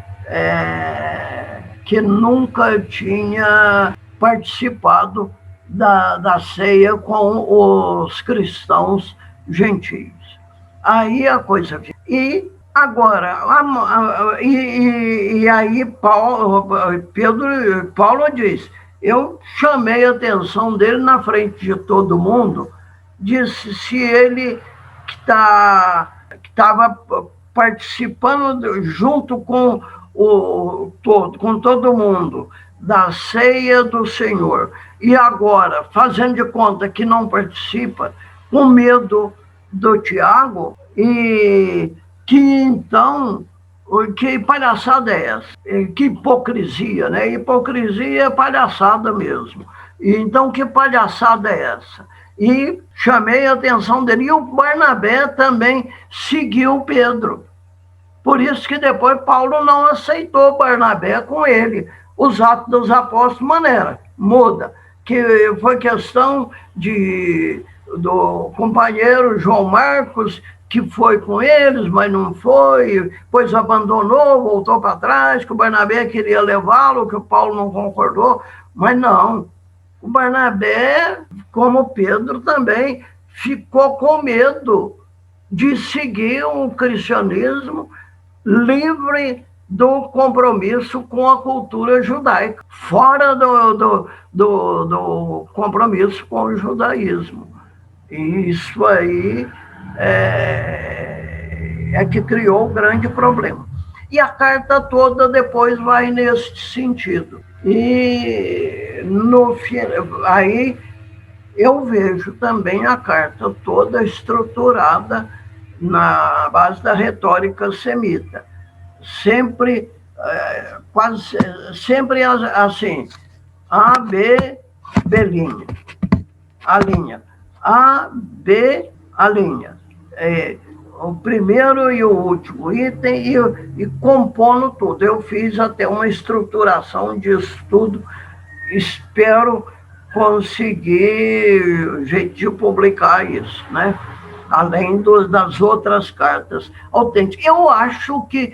participado da ceia com os cristãos gentios. Aí a coisa... E agora, aí Paulo diz, eu chamei a atenção dele na frente de todo mundo, disse se ele que estava participando junto com todo mundo da ceia do Senhor, e agora, fazendo de conta que não participa, com medo do Tiago, e que então, que palhaçada é essa? Que hipocrisia, né? Hipocrisia é palhaçada mesmo. Então, que palhaçada é essa? E chamei a atenção dele. E o Barnabé também seguiu Pedro. Por isso que depois Paulo não aceitou Barnabé com ele. Os Atos dos Apóstolos, muda. Que foi questão do companheiro João Marcos, que foi com eles, mas não foi, depois abandonou, voltou para trás, que o Barnabé queria levá-lo, que o Paulo não concordou, mas não. O Barnabé, como Pedro também, ficou com medo de seguir um cristianismo livre do compromisso com a cultura judaica, fora do compromisso com o judaísmo. E isso aí é que criou um grande problema. E a carta toda depois vai nesse sentido. E aí eu vejo também a carta toda estruturada na base da retórica semita. Sempre, quase sempre assim, A, B, B', a linha. A, B, a linha. O primeiro e o último item e compondo tudo. Eu fiz até uma estruturação disso tudo. Espero conseguir jeito de publicar isso, né? Além das outras cartas autênticas. Eu acho que,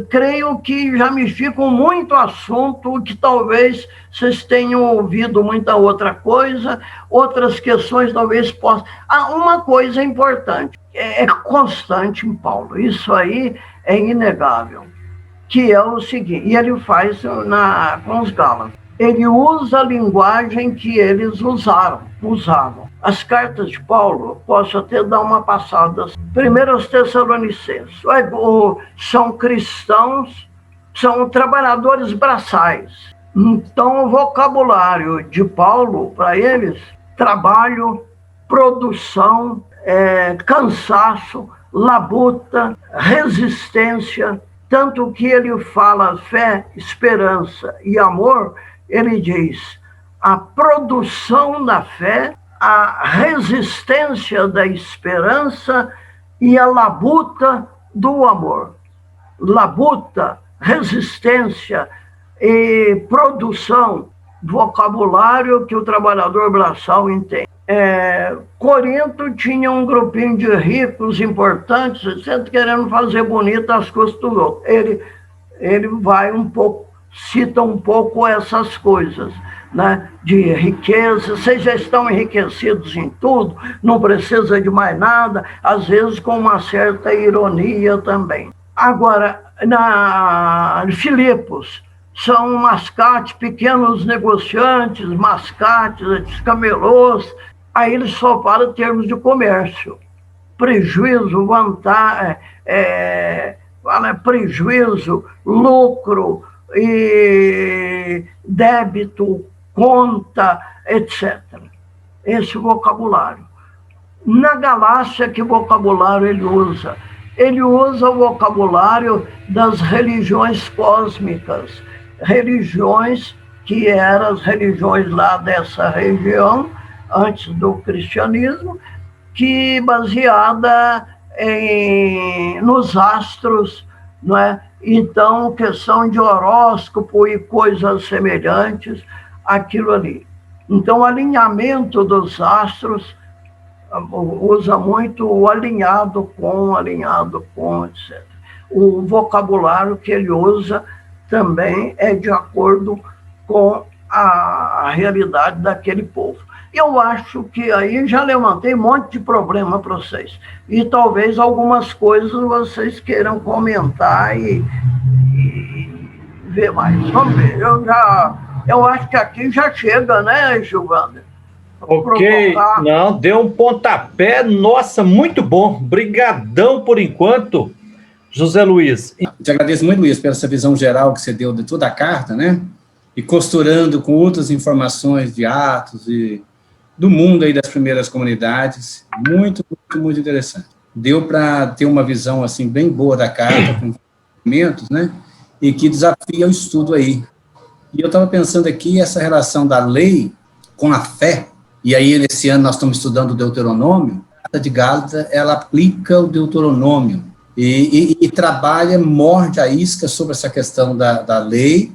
creio que já me fica muito assunto, que talvez vocês tenham ouvido muita outra coisa, outras questões talvez possam... Uma coisa importante, é constante em Paulo, isso aí é inegável, que é o seguinte, e ele faz com os Gálatas. Ele usa a linguagem que eles usavam. As cartas de Paulo, posso até dar uma passada. Primeiro, os Tessalonicenses. São cristãos, são trabalhadores braçais. Então, o vocabulário de Paulo, para eles, trabalho, produção, cansaço, labuta, resistência. Tanto que ele fala fé, esperança e amor, ele diz a produção da fé, a resistência da esperança e a labuta do amor. Labuta, resistência e produção, vocabulário que o trabalhador braçal entende. Corinto tinha um grupinho de ricos importantes, sempre querendo fazer bonito as custas do outro. Ele vai cita um pouco essas coisas, né? De riqueza, vocês já estão enriquecidos em tudo, não precisa de mais nada, às vezes com uma certa ironia também. Agora, na Filipos, são mascates, pequenos negociantes, mascates, camelôs, aí eles só falam termos de comércio. Prejuízo, vantagem, prejuízo, lucro, e débito, conta, etc. Esse vocabulário. Na Galácia, que vocabulário ele usa? Ele usa o vocabulário das religiões cósmicas, religiões que eram as religiões lá dessa região, antes do cristianismo, que baseada nos astros, não é? Então, questão de horóscopo e coisas semelhantes, aquilo ali. Então, o alinhamento dos astros usa muito o alinhado com, etc. O vocabulário que ele usa também é de acordo com a realidade daquele povo. Eu acho que aí já levantei um monte de problema para vocês. E talvez algumas coisas vocês queiram comentar e ver mais. Vamos ver. Eu acho que aqui já chega, né, Gilvander? Ok. Não, deu um pontapé. Nossa, muito bom. Brigadão por enquanto, José Luiz. Te agradeço muito, Luiz, pela essa visão geral que você deu de toda a carta, né? E costurando com outras informações de Atos e do mundo aí das primeiras comunidades, muito, muito, muito interessante. Deu para ter uma visão, assim, bem boa da carta, com documentos, né, e que desafia o estudo aí. E eu estava pensando aqui, essa relação da lei com a fé, e aí, nesse ano, nós estamos estudando o Deuteronômio, a carta de Gálatas, ela aplica o Deuteronômio, e trabalha, morde a isca sobre essa questão da lei,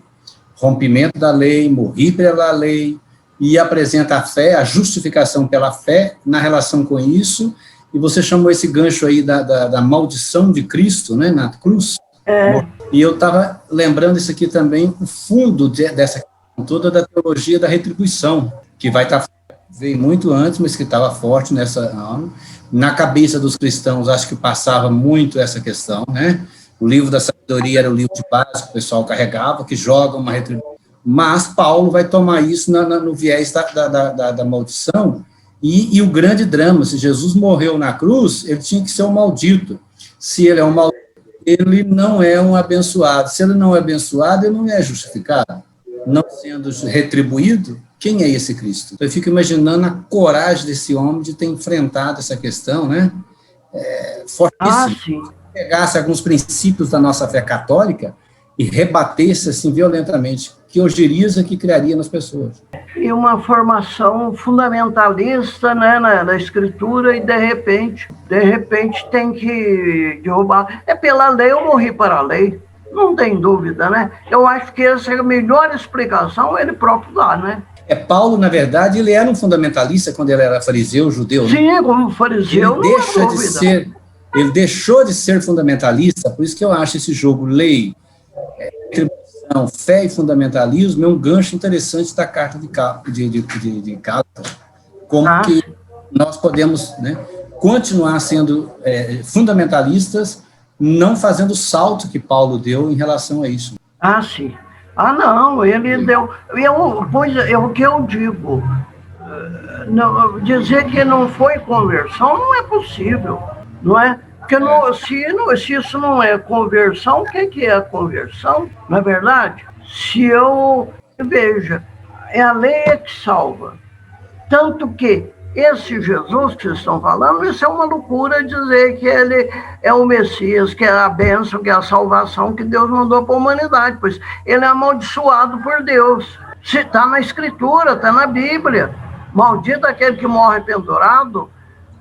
rompimento da lei, morrer pela lei, e apresenta a fé, a justificação pela fé na relação com isso, e você chamou esse gancho aí da maldição de Cristo, né, na cruz. E eu estava lembrando isso aqui também, o fundo dessa questão toda da teologia da retribuição, que veio muito antes, mas que estava forte na cabeça dos cristãos, acho que passava muito essa questão, né? O livro da sabedoria era o livro de base que o pessoal carregava, que joga uma retribuição. Mas Paulo vai tomar isso no viés da maldição, e o grande drama, se Jesus morreu na cruz, ele tinha que ser um maldito. Se ele é um maldito, ele não é um abençoado. Se ele não é abençoado, ele não é justificado. Não sendo retribuído, quem é esse Cristo? Eu fico imaginando a coragem desse homem de ter enfrentado essa questão, né? Fortíssimo. Sim. Pegasse alguns princípios da nossa fé católica e rebatesse assim violentamente, que ojeriza que criaria nas pessoas. E uma formação fundamentalista, né, na escritura, e de repente tem que derrubar. Pela lei, eu morri para a lei, não tem dúvida, né? Eu acho que essa é a melhor explicação, ele próprio dá, né? Paulo, na verdade, ele era um fundamentalista quando ele era fariseu, judeu. Sim, né? Como fariseu, ele deixou de ser fundamentalista, por isso que eu acho esse jogo lei, atribuição, fé e fundamentalismo é um gancho interessante da carta de Gálatas. Como que nós podemos, né, continuar sendo fundamentalistas, não fazendo o salto que Paulo deu em relação a isso. Sim. Não, ele deu... o que eu digo, dizer que não foi conversão não é possível, não é? Porque se isso não é conversão, o que é a conversão? Não é verdade? Veja, é a lei que salva. Tanto que esse Jesus que vocês estão falando, isso é uma loucura dizer que ele é o Messias, que é a bênção, que é a salvação que Deus mandou para a humanidade, pois ele é amaldiçoado por Deus. Se está na Escritura, está na Bíblia. Maldito aquele que morre pendurado.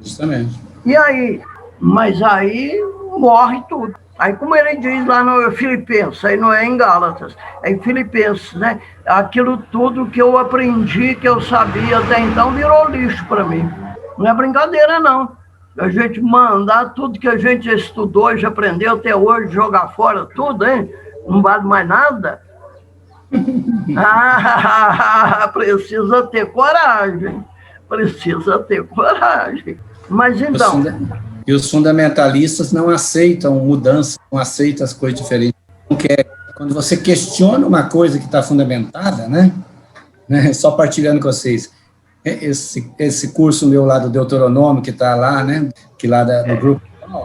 Justamente. E aí? Mas aí morre tudo. Aí, como ele diz lá no Filipenses, aí não é em Gálatas, é em Filipenses, né? Aquilo tudo que eu aprendi, que eu sabia até então, virou lixo para mim. Não é brincadeira, não. A gente mandar tudo que a gente já estudou, já aprendeu até hoje, jogar fora tudo, hein? Não vale mais nada. Precisa ter coragem. Precisa ter coragem. Mas então... E os fundamentalistas não aceitam mudança, não aceitam as coisas diferentes. Quando você questiona uma coisa que está fundamentada, né? Só partilhando com vocês, esse curso meu lá do Deuteronômio, que está lá, né? Que lá do grupo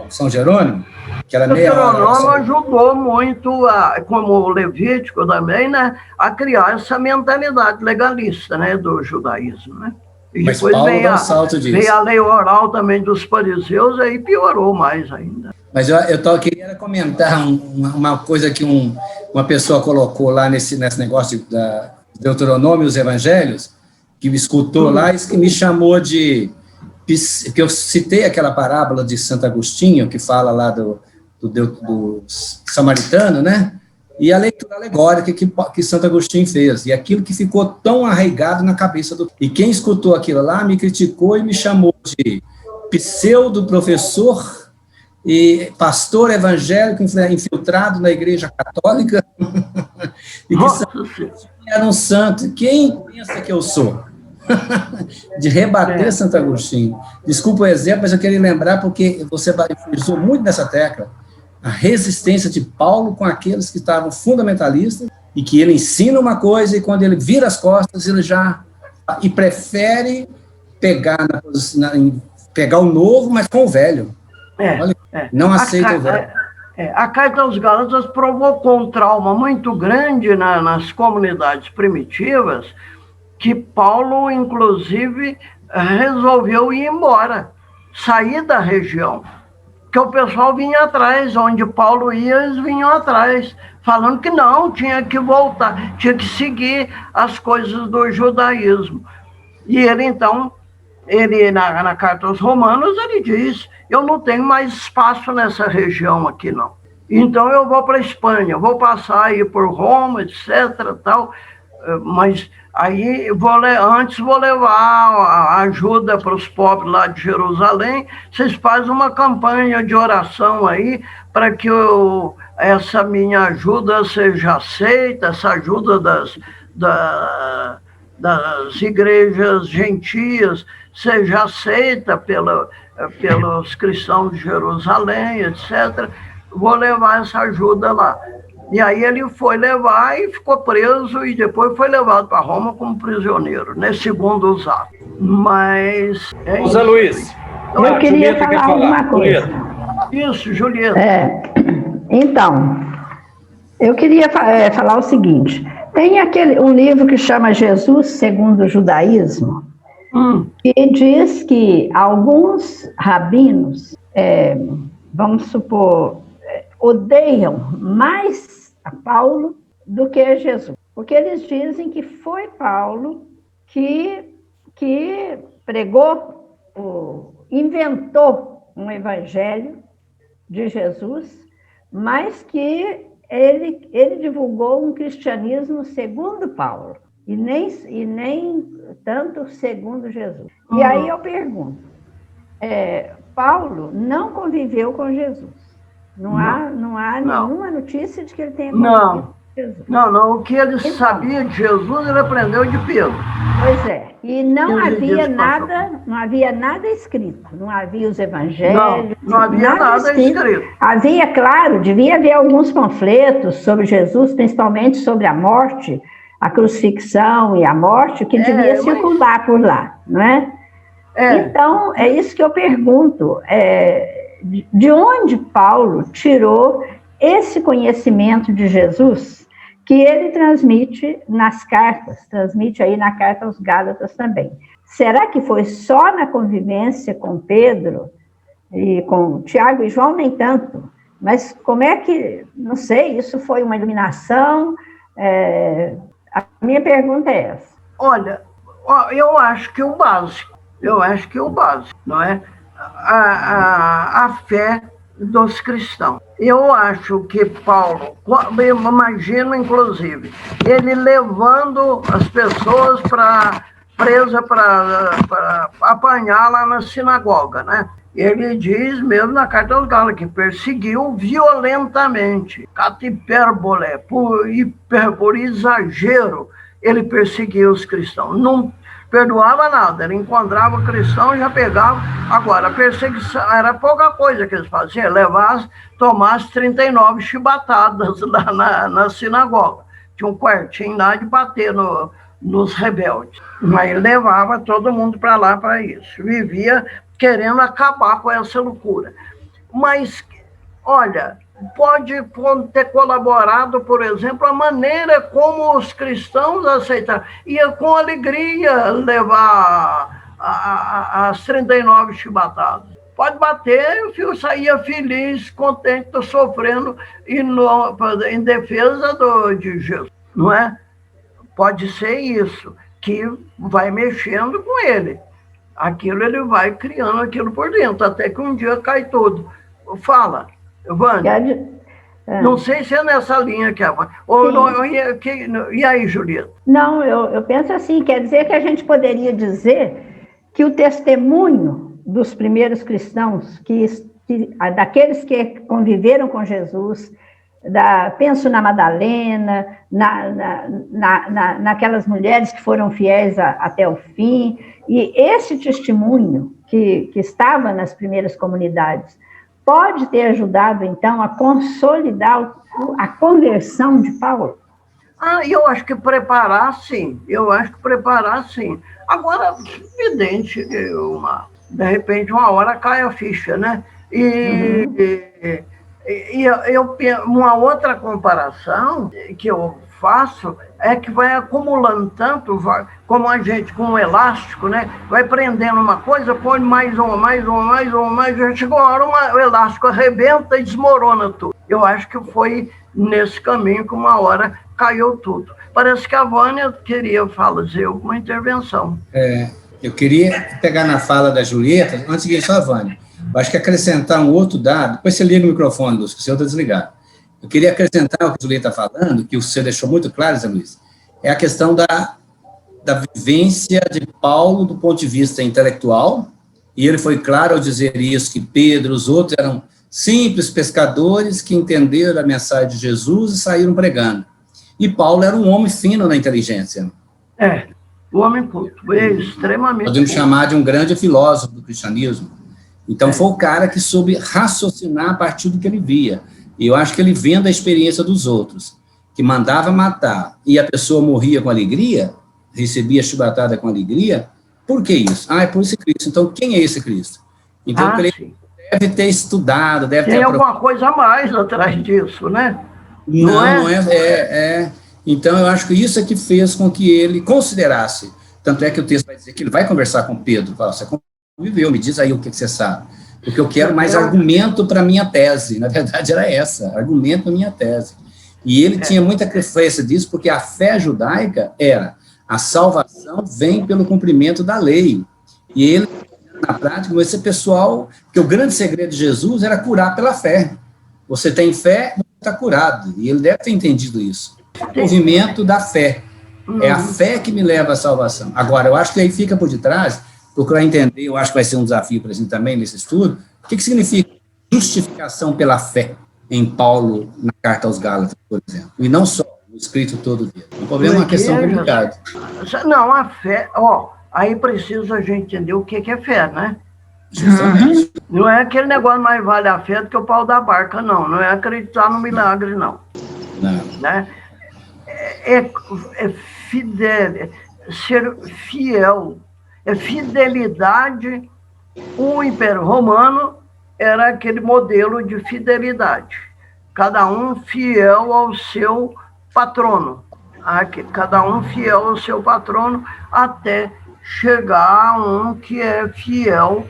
São Jerônimo, que era meia hora. O Deuteronômio ajudou muito, como o Levítico também, né? A criar essa mentalidade legalista, né? Do judaísmo, né? E mas depois Paulo dá um salto disso. Veio a lei oral também dos fariseus, aí piorou mais ainda. Mas eu queria comentar uma coisa que uma pessoa colocou lá nesse negócio da Deuteronômio e os Evangelhos, que me escutou lá, e que me chamou que eu citei aquela parábola de Santo Agostinho, que fala lá do samaritano, né? E a leitura alegórica que Santo Agostinho fez, e aquilo que ficou tão arraigado na cabeça E quem escutou aquilo lá me criticou e me chamou de pseudo-professor e pastor evangélico infiltrado na Igreja Católica, e que Santo Agostinho era um santo. Quem pensa que eu sou? De rebater Santo Agostinho. Desculpa o exemplo, mas eu queria lembrar, porque você frisou muito nessa tecla, a resistência de Paulo com aqueles que estavam fundamentalistas, e que ele ensina uma coisa, e quando ele vira as costas, ele já... E prefere pegar o novo, mas com o velho. Não aceita o velho. A Carta aos Gálatas provocou um trauma muito grande nas comunidades primitivas, que Paulo, inclusive, resolveu ir embora, sair da região. Que o pessoal vinha atrás, onde Paulo ia, eles vinham atrás, falando que não, tinha que voltar, tinha que seguir as coisas do judaísmo. E ele, então, na Carta aos Romanos, ele diz, eu não tenho mais espaço nessa região aqui, não. Então, eu vou para a Espanha, vou passar aí por Roma, etc., tal, mas... Aí, antes vou levar a ajuda para os pobres lá de Jerusalém. Vocês fazem uma campanha de oração aí para que essa minha ajuda seja aceita, essa ajuda das igrejas gentias seja aceita pelos cristãos de Jerusalém, etc. Vou levar essa ajuda lá. E aí ele foi levar e ficou preso, e depois foi levado para Roma como prisioneiro, né, segundo os atos. Mas... José Luiz. Eu queria falar uma coisa. Isso, Julieta. Então, eu queria falar o seguinte. Tem um livro que chama Jesus segundo o Judaísmo, que diz que alguns rabinos, vamos supor, odeiam mais a Paulo do que a Jesus. Porque eles dizem que foi Paulo que pregou, inventou um evangelho de Jesus, mas que ele divulgou um cristianismo segundo Paulo. e nem tanto segundo Jesus. E aí eu pergunto, Paulo não conviveu com Jesus. Não há nenhuma notícia de que ele tenha convivido com Jesus. Não. O que ele sabia de Jesus, ele aprendeu de Pedro. Pois é. E não havia nada escrito. Não havia os evangelhos. Não havia nada escrito. Havia, claro, devia haver alguns panfletos sobre Jesus, principalmente sobre a morte, a crucifixão e a morte, que devia circular por lá, não é? Então, é isso que eu pergunto. De onde Paulo tirou esse conhecimento de Jesus que ele transmite nas cartas, transmite aí na carta aos Gálatas também? Será que foi só na convivência com Pedro e com Tiago e João? Nem tanto. Mas como é que, não sei, isso foi uma iluminação? A minha pergunta é essa. Olha, eu acho que o básico, não é? A fé dos cristãos. Eu acho que Paulo, eu imagino, inclusive, ele levando as pessoas presas para apanhar lá na sinagoga, né? Ele diz mesmo na carta aos Gálatas que perseguiu violentamente, catipérbole, por exagero, ele perseguiu os cristãos. Não perdoava nada, ele encontrava o cristão e já pegava. Agora, a perseguição era pouca coisa que eles faziam, tomar as 39 chibatadas lá na sinagoga. Tinha um quartinho lá de bater nos rebeldes. Mas ele levava todo mundo para lá para isso. Vivia querendo acabar com essa loucura. Mas, olha, pode ter colaborado, por exemplo, a maneira como os cristãos aceitaram. Ia com alegria levar as 39 chibatadas. Pode bater, o filho saía feliz, contente, sofrendo em defesa de Jesus, não é? Pode ser isso, que vai mexendo com ele. Aquilo ele vai criando aquilo por dentro, até que um dia cai tudo. Fala, Vânia. Não sei se é nessa linha que é. E aí, Julieta? Não, eu penso assim, quer dizer que a gente poderia dizer que o testemunho dos primeiros cristãos, daqueles que conviveram com Jesus, penso na Madalena, naquelas mulheres que foram fiéis até o fim, e esse testemunho que estava nas primeiras comunidades pode ter ajudado, então, a consolidar a conversão de Paulo? Eu acho que preparar, sim. Agora, evidente, de repente, uma hora cai a ficha, né? Uma outra comparação que eu faço é que vai acumulando tanto, como a gente com um elástico, né? Vai prendendo uma coisa, põe mais uma, já chegou a hora, o elástico arrebenta e desmorona tudo. Eu acho que foi nesse caminho que uma hora caiu tudo. Parece que a Vânia queria fazer alguma intervenção. Eu queria pegar na fala da Julieta, antes de só a Vânia. Eu acho que acrescentar um outro dado, depois você liga o microfone, Lúcio, que o seu está desligado. Eu queria acrescentar o que a Julieta está falando, que você deixou muito claro, Zé Luiz, é a questão da vivência de Paulo do ponto de vista intelectual, e ele foi claro ao dizer isso, que Pedro, os outros eram simples pescadores que entenderam a mensagem de Jesus e saíram pregando. E Paulo era um homem fino na inteligência. O homem culto, extremamente. Podemos chamar de um grande filósofo do cristianismo. Então, foi o cara que soube raciocinar a partir do que ele via. E eu acho que ele, vendo a experiência dos outros, que mandava matar, e a pessoa morria com alegria, recebia chibatada com alegria, por que isso? É por esse Cristo. Então, quem é esse Cristo? Então, ele deve ter estudado, deve ter... Tem alguma coisa a mais atrás disso, né? Não é. Então, eu acho que isso é que fez com que ele considerasse. Tanto é que o texto vai dizer que ele vai conversar com Pedro, fala, você conviveu, me diz aí o que você sabe. Porque eu quero mais argumento para a minha tese. Na verdade, era essa, argumento para a minha tese. E ele tinha muita crença disso, porque a fé judaica era a salvação vem pelo cumprimento da lei. E ele, na prática, esse pessoal, que o grande segredo de Jesus era curar pela fé. Você tem fé, você está curado. E ele deve ter entendido isso. O movimento da fé. É a fé que me leva à salvação. Agora, eu acho que aí fica por detrás, procurar entender, eu acho que vai ser um desafio para a gente também nesse estudo, o que significa justificação pela fé em Paulo, na carta aos Gálatas, por exemplo, e não só no escrito todo dia. O problema é uma questão complicada. Não, a fé, aí precisa a gente entender o que é fé, né? Justamente. Não é aquele negócio mais vale a fé do que o pau da barca, não. Não é acreditar no milagre, não. Não. Né? Ser fiel, é fidelidade. O Império Romano era aquele modelo de fidelidade, cada um fiel ao seu patrono, cada um fiel ao seu patrono, até chegar a um que é fiel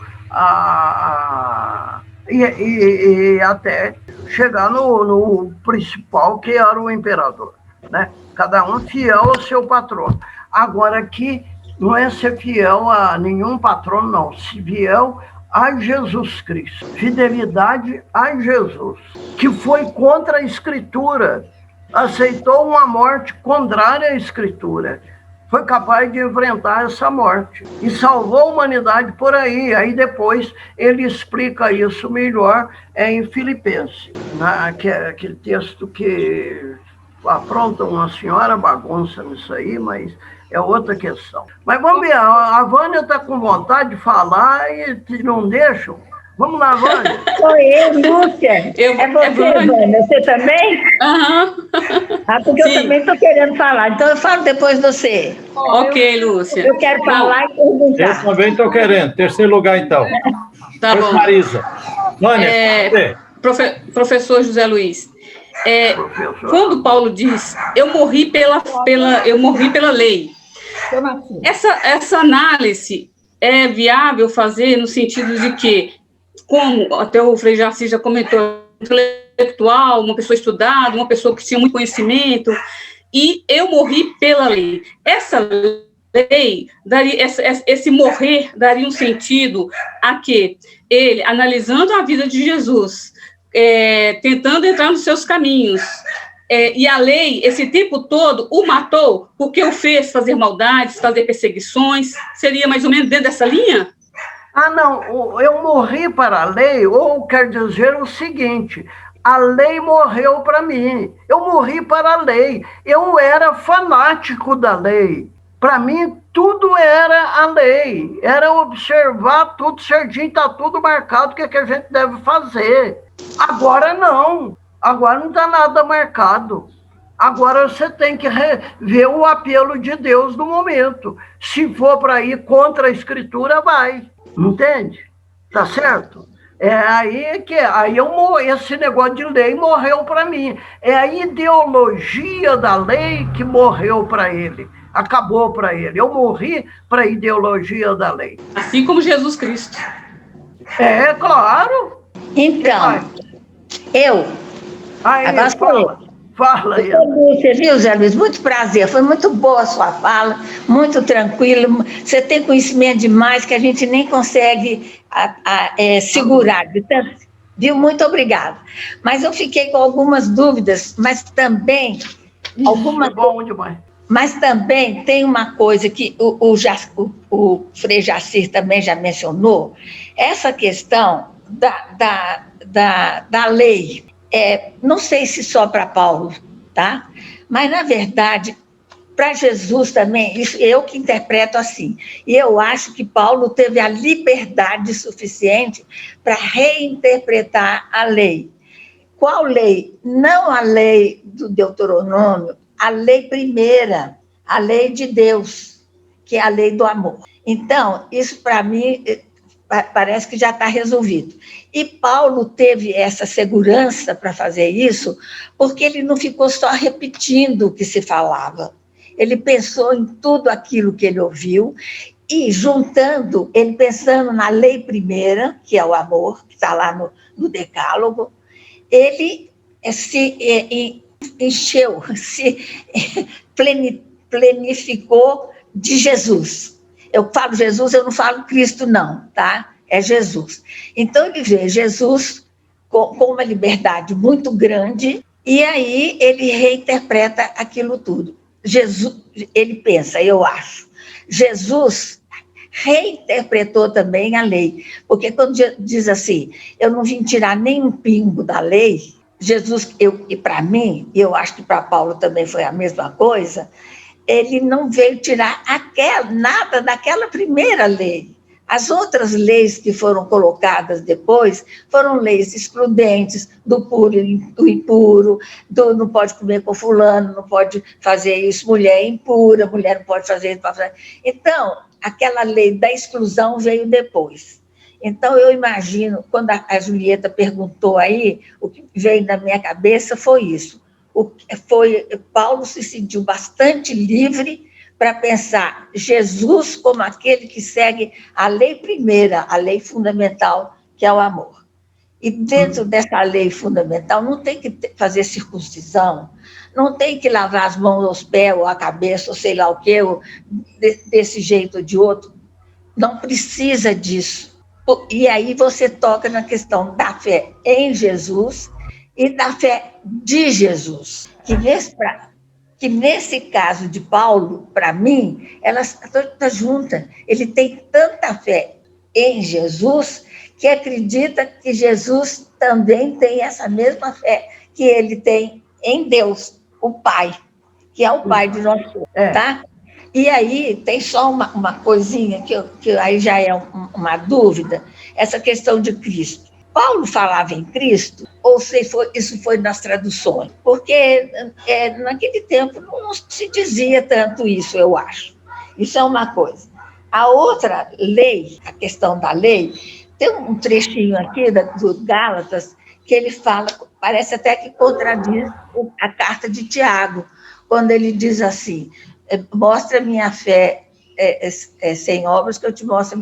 e até chegar no principal, que era o imperador, né? Cada um fiel ao seu patrono. Agora, aqui não é ser fiel a nenhum patrono, não. Se fiel a Jesus Cristo. Fidelidade a Jesus, que foi contra a Escritura, aceitou uma morte contrária à Escritura. Foi capaz de enfrentar essa morte e salvou a humanidade por aí. Aí depois ele explica isso melhor em Filipenses, aquele texto que apronta uma senhora bagunça nisso aí, mas é outra questão. Mas vamos ver, a Vânia está com vontade de falar e não deixam. Vamos lá, Vânia. Sou eu, Lúcia. É você, Vânia? Você também? Porque Sim. eu também estou querendo falar. Então eu falo depois de você. Ok, Lúcia. Eu quero falar e perguntar. Eu também estou querendo. Terceiro lugar, então. Tá bom. Marisa. Vânia, você. Professor José Luiz, quando Paulo diz, eu morri pela lei, essa análise é viável fazer no sentido de que, como até o Frei Jaci já comentou, intelectual, uma pessoa estudada, uma pessoa que tinha muito conhecimento, e eu morri pela lei. Essa lei, esse morrer daria um sentido a que ele, analisando a vida de Jesus, tentando entrar nos seus caminhos, e a lei, esse tempo todo, o matou porque o fez fazer maldades, fazer perseguições, seria mais ou menos dentro dessa linha? Não, eu morri para a lei, ou quer dizer o seguinte, a lei morreu para mim, eu morri para a lei, eu era fanático da lei, para mim tudo era a lei, era observar tudo certinho, está tudo marcado, o que a gente deve fazer. Agora não está nada marcado. Agora você tem que ver o apelo de Deus no momento. Se for para ir contra a Escritura, vai. Entende? Tá certo? Aí esse negócio de lei morreu para mim. É a ideologia da lei que morreu para ele. Acabou para ele. Eu morri para a ideologia da lei. Assim como Jesus Cristo. Claro. Então, agora sou eu. Fala aí. Você viu, Zé Luiz? Muito prazer. Foi muito boa a sua fala, muito tranquilo. Você tem conhecimento demais que a gente nem consegue segurar. Viu? Muito obrigada. Mas eu fiquei com algumas dúvidas, mas também bom demais. Mas também tem uma coisa que o Frei Jaci também já mencionou, essa questão da lei. Não sei se só para Paulo, tá? Mas, na verdade, para Jesus também, isso eu que interpreto assim. E eu acho que Paulo teve a liberdade suficiente para reinterpretar a lei. Qual lei? Não a lei do Deuteronômio, a lei primeira, a lei de Deus, que é a lei do amor. Então, isso para mim parece que já está resolvido. E Paulo teve essa segurança para fazer isso, porque ele não ficou só repetindo o que se falava. Ele pensou em tudo aquilo que ele ouviu e juntando, ele pensando na lei primeira, que é o amor, que está lá no Decálogo, ele se encheu, se plenificou de Jesus. Eu falo Jesus, eu não falo Cristo, não, tá? É Jesus. Então, ele vê Jesus com uma liberdade muito grande e aí ele reinterpreta aquilo tudo. Jesus, ele pensa, eu acho, Jesus reinterpretou também a lei, porque quando diz assim, eu não vim tirar nem um pingo da lei, Jesus, e para mim, e eu acho que para Paulo também foi a mesma coisa, ele não veio tirar nada daquela primeira lei. As outras leis que foram colocadas depois foram leis excludentes do puro e do impuro, do não pode comer com fulano, não pode fazer isso, mulher é impura, mulher não pode fazer isso. Então, aquela lei da exclusão veio depois. Então, eu imagino, quando a Julieta perguntou aí, o que veio na minha cabeça foi isso. Paulo se sentiu bastante livre para pensar Jesus como aquele que segue a lei primeira, a lei fundamental, que é o amor. E dentro dessa lei fundamental não tem que fazer circuncisão, não tem que lavar as mãos aos pés ou a cabeça, ou sei lá o quê, ou desse jeito ou de outro. Não precisa disso. E aí você toca na questão da fé em Jesus e da fé de Jesus, que nesse caso de Paulo, para mim, ela está junta. Ele tem tanta fé em Jesus que acredita que Jesus também tem essa mesma fé que ele tem em Deus, o Pai, que é o Pai de nós todos, tá? E aí tem só uma coisinha que aí já é uma dúvida, essa questão de Cristo. Paulo falava em Cristo, ou se isso foi nas traduções? Porque naquele tempo não se dizia tanto isso, eu acho. Isso é uma coisa. A outra lei, a questão da lei, tem um trechinho aqui do Gálatas que ele fala, parece até que contradiz a carta de Tiago, quando ele diz assim, mostra minha fé sem obras, que eu te mostro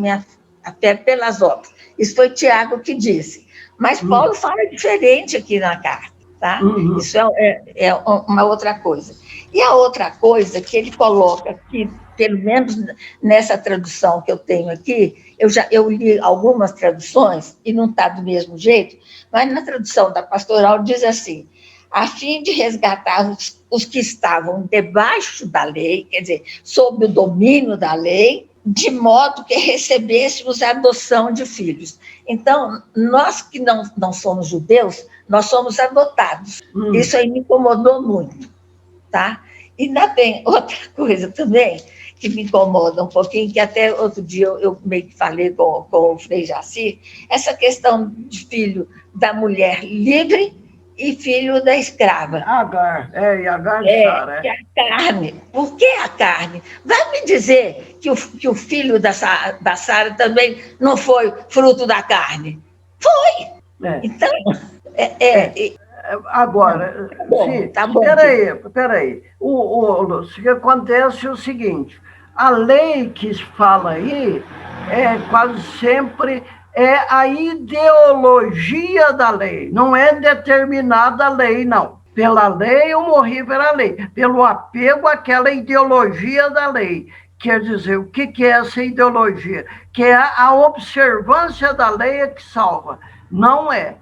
a fé pelas obras. Isso foi Tiago que disse. Mas Paulo fala diferente aqui na carta, tá? Isso é uma outra coisa. E a outra coisa que ele coloca aqui, pelo menos nessa tradução que eu tenho aqui, eu li algumas traduções e não está do mesmo jeito, mas na tradução da Pastoral diz assim, a fim de resgatar os que estavam debaixo da lei, quer dizer, sob o domínio da lei, de modo que recebêssemos a adoção de filhos. Então, nós que não somos judeus, nós somos adotados. Isso aí me incomodou muito, tá? E ainda tem outra coisa também que me incomoda um pouquinho, que até outro dia eu meio que falei com o Frei Jaci, essa questão de filho da mulher livre e filho da escrava. Agar, e Agar de Sara. Que a carne. Por que a carne? Vai me dizer que o filho da Sara também não foi fruto da carne? Foi! Então, agora, tá bom. Peraí. Lúcio, o que acontece é o seguinte, a lei que se fala aí quase sempre a ideologia da lei, não é determinada lei, não. Pela lei eu morri pela lei, pelo apego àquela ideologia da lei. Quer dizer, o que é essa ideologia? Que é a observância da lei que salva. Não é.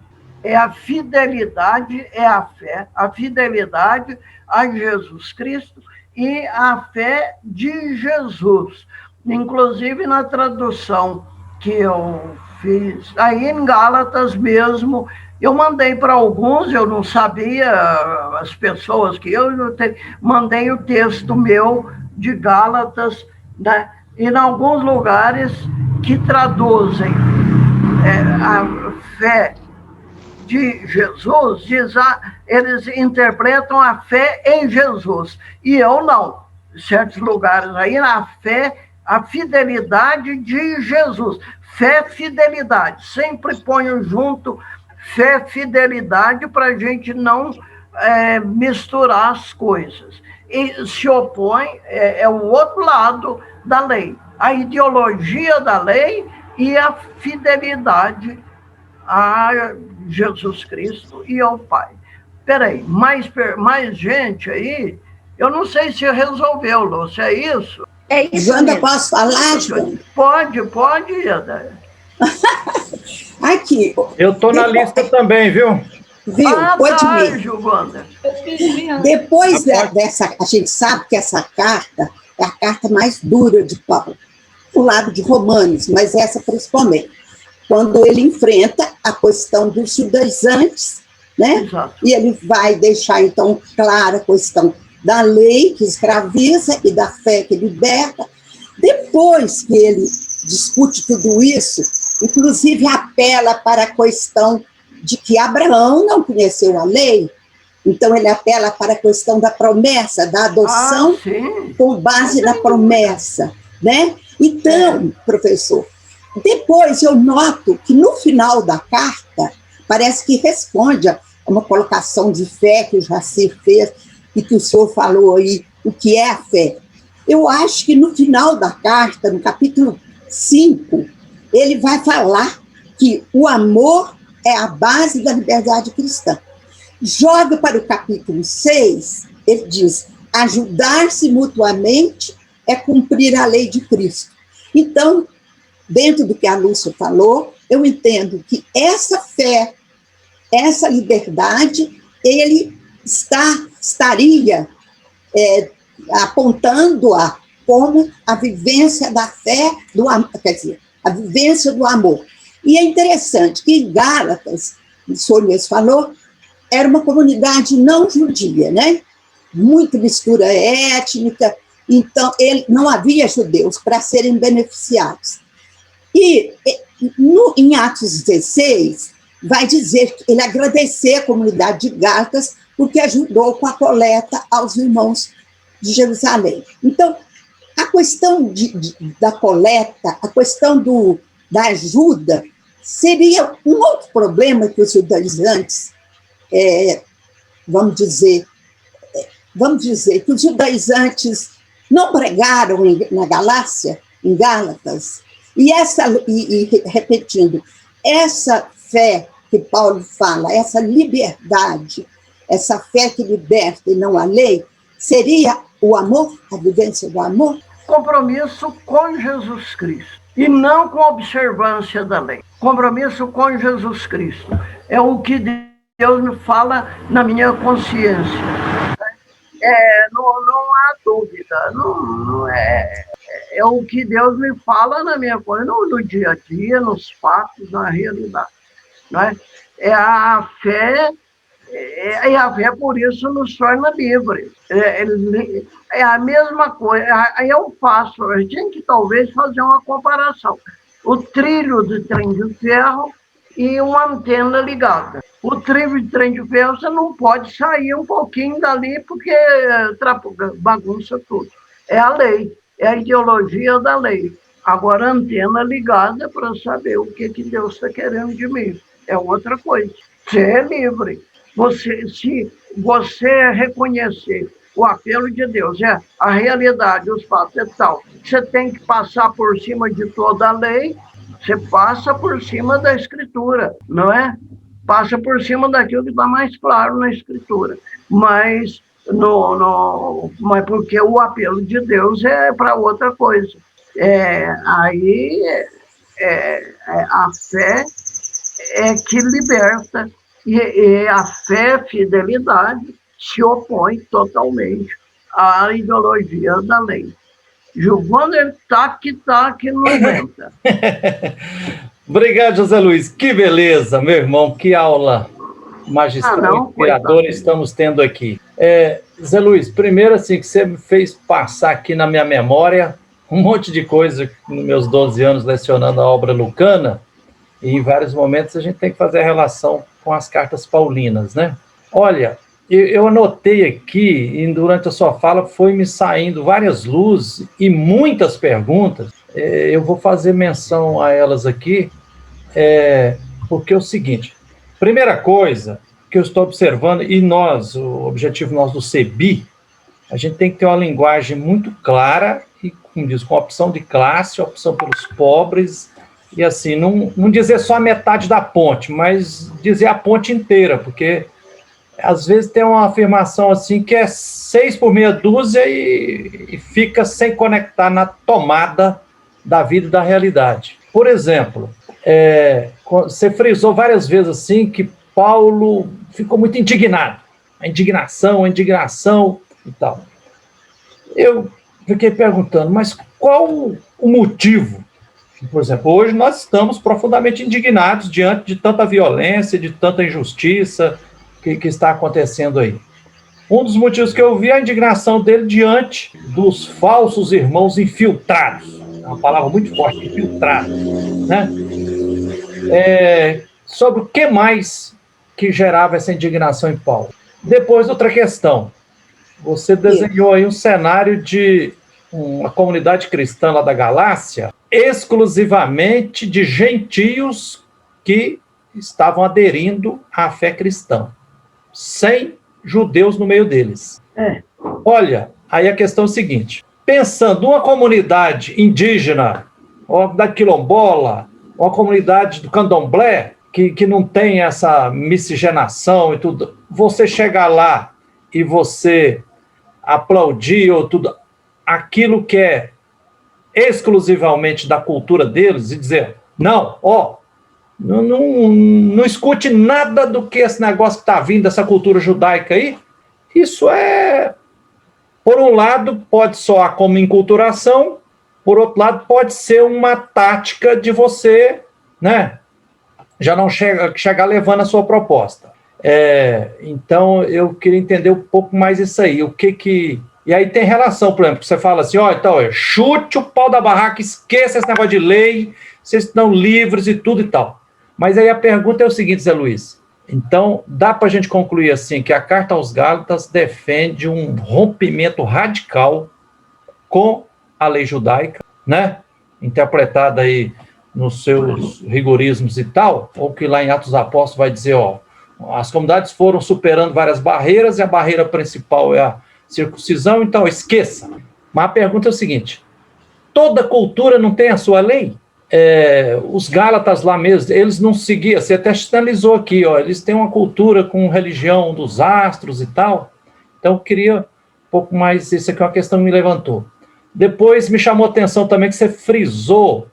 É a fidelidade, é a fé, a fidelidade a Jesus Cristo e a fé de Jesus. Inclusive na tradução que eu fiz, aí em Gálatas mesmo, eu mandei para alguns, eu não sabia, as pessoas que mandei o texto meu de Gálatas, né? E em alguns lugares que traduzem a fé de Jesus, eles interpretam a fé em Jesus, e eu não. Em certos lugares aí, na fé, a fidelidade de Jesus. Fé, fidelidade. Sempre ponho junto fé, fidelidade, para a gente não misturar as coisas. E se opõe, o outro lado da lei. A ideologia da lei e a fidelidade a Jesus Cristo e ao Pai. Peraí, mais gente aí? Eu não sei se resolveu, Lúcia, é isso? É isso. Wanda, posso falar, Joana? Pode, Ida. Aqui. Eu estou na lista também, viu? Viu? Odmir. Giovana. Depois dessa, a gente sabe que essa carta é a carta mais dura de Paulo, o lado de Romanos, mas essa principalmente, quando ele enfrenta a questão dos judaizantes, né? Exato. E ele vai deixar, então, clara a questão da lei que escraviza e da fé que liberta. Depois que ele discute tudo isso, inclusive apela para a questão de que Abraão não conheceu a lei, então ele apela para a questão da promessa, da adoção, com base na promessa, né? Então, professor, depois eu noto que no final da carta, parece que responde a uma colocação de fé que o Jacir fez e que o senhor falou aí, o que é a fé. Eu acho que no final da carta, no capítulo 5, ele vai falar que o amor é a base da liberdade cristã. Joga para o capítulo 6, ele diz, ajudar-se mutuamente é cumprir a lei de Cristo. Então, dentro do que a Lúcia falou, eu entendo que essa fé, essa liberdade, ele estaria apontando-a como a vivência da fé, quer dizer, a vivência do amor. E é interessante que em Gálatas, o senhor mesmo falou, era uma comunidade não judia, né? Muita mistura étnica, então não havia judeus para serem beneficiados. E em Atos 16, vai dizer que ele agradecer a comunidade de Gálatas porque ajudou com a coleta aos irmãos de Jerusalém. Então, a questão da coleta, a questão da ajuda, seria um outro problema que os judaizantes, vamos dizer que os judaizantes não pregaram na Galácia, em Gálatas, e repetindo, essa fé que Paulo fala, essa liberdade, essa fé que liberta e não a lei, seria o amor, a vivência do amor? Compromisso com Jesus Cristo, e não com a observância da lei. Compromisso com Jesus Cristo. É o que Deus me fala na minha consciência. Não há dúvida, não é o que Deus me fala na minha consciência, no dia a dia, nos fatos, na realidade. Não é? É a fé, e a fé, por isso, nos torna livres. É a mesma coisa. Aí eu faço, a gente tem que talvez fazer uma comparação. O trilho de trem de ferro e uma antena ligada. O trilho de trem de ferro, você não pode sair um pouquinho dali porque bagunça tudo. É a lei, é a ideologia da lei. Agora, a antena ligada para saber o que Deus está querendo de mim. É outra coisa. Você é livre. Se você reconhecer o apelo de Deus, a realidade, os fatos é tal, você tem que passar por cima de toda a lei, você passa por cima da Escritura, não é? Passa por cima daquilo que está mais claro na Escritura. Mas porque o apelo de Deus é para outra coisa. A fé é que liberta, e a fé, fidelidade, se opõe totalmente à ideologia da lei. Giovana, ele tá que não aguenta. Obrigado, José Luiz. Que beleza, meu irmão, que aula magistral, inspiradora estamos tendo aqui. Zé Luiz, primeiro assim, que você me fez passar aqui na minha memória um monte de coisa nos meus 12 anos lecionando a obra lucana, e em vários momentos a gente tem que fazer a relação com as cartas paulinas, né? Olha, eu anotei aqui, e durante a sua fala foi me saindo várias luzes e muitas perguntas. Eu vou fazer menção a elas aqui, porque é o seguinte, primeira coisa que eu estou observando, e o objetivo nosso do CEBI, a gente tem que ter uma linguagem muito clara, e, como diz, com opção de classe, opção pelos pobres, e assim, não dizer só a metade da ponte, mas dizer a ponte inteira, porque às vezes tem uma afirmação assim que é 6 por meia dúzia e fica sem conectar na tomada da vida e da realidade. Por exemplo, você frisou várias vezes assim que Paulo ficou muito indignado. A indignação e tal. Eu fiquei perguntando, mas qual o motivo? Por exemplo, hoje nós estamos profundamente indignados diante de tanta violência, de tanta injustiça que está acontecendo aí. Um dos motivos que eu vi é a indignação dele diante dos falsos irmãos infiltrados. É uma palavra muito forte, infiltrados, né? Sobre o que mais que gerava essa indignação em Paulo. Depois, outra questão. Você desenhou aí um cenário de uma comunidade cristã lá da Galácia, exclusivamente de gentios que estavam aderindo à fé cristã, sem judeus no meio deles. Olha, aí a questão é a seguinte, pensando uma comunidade indígena, uma comunidade quilombola, uma comunidade do candomblé, que não tem essa miscigenação e tudo, você chegar lá e você aplaudir ou tudo, aquilo que é exclusivamente da cultura deles e dizer, não escute nada do que esse negócio que está vindo dessa cultura judaica aí, isso por um lado, pode soar como enculturação, por outro lado, pode ser uma tática de você, né, já não chegar levando a sua proposta. Então, eu queria entender um pouco mais isso aí, E aí tem relação, por exemplo, você fala assim, chute o pau da barraca, esqueça esse negócio de lei, vocês estão livres e tudo e tal. Mas aí a pergunta é o seguinte, Zé Luiz, então dá para a gente concluir assim, que a Carta aos Gálatas defende um rompimento radical com a lei judaica, né? Interpretada aí nos seus rigorismos e tal, ou que lá em Atos dos Apóstolos vai dizer, as comunidades foram superando várias barreiras e a barreira principal é a circuncisão, então esqueça. Mas a pergunta é o seguinte, toda cultura não tem a sua lei? Os Gálatas lá mesmo, eles não seguiam, você até sinalizou aqui, eles têm uma cultura com religião dos astros e tal, então eu queria um pouco mais, isso aqui é uma questão que me levantou. Depois me chamou a atenção também que você frisou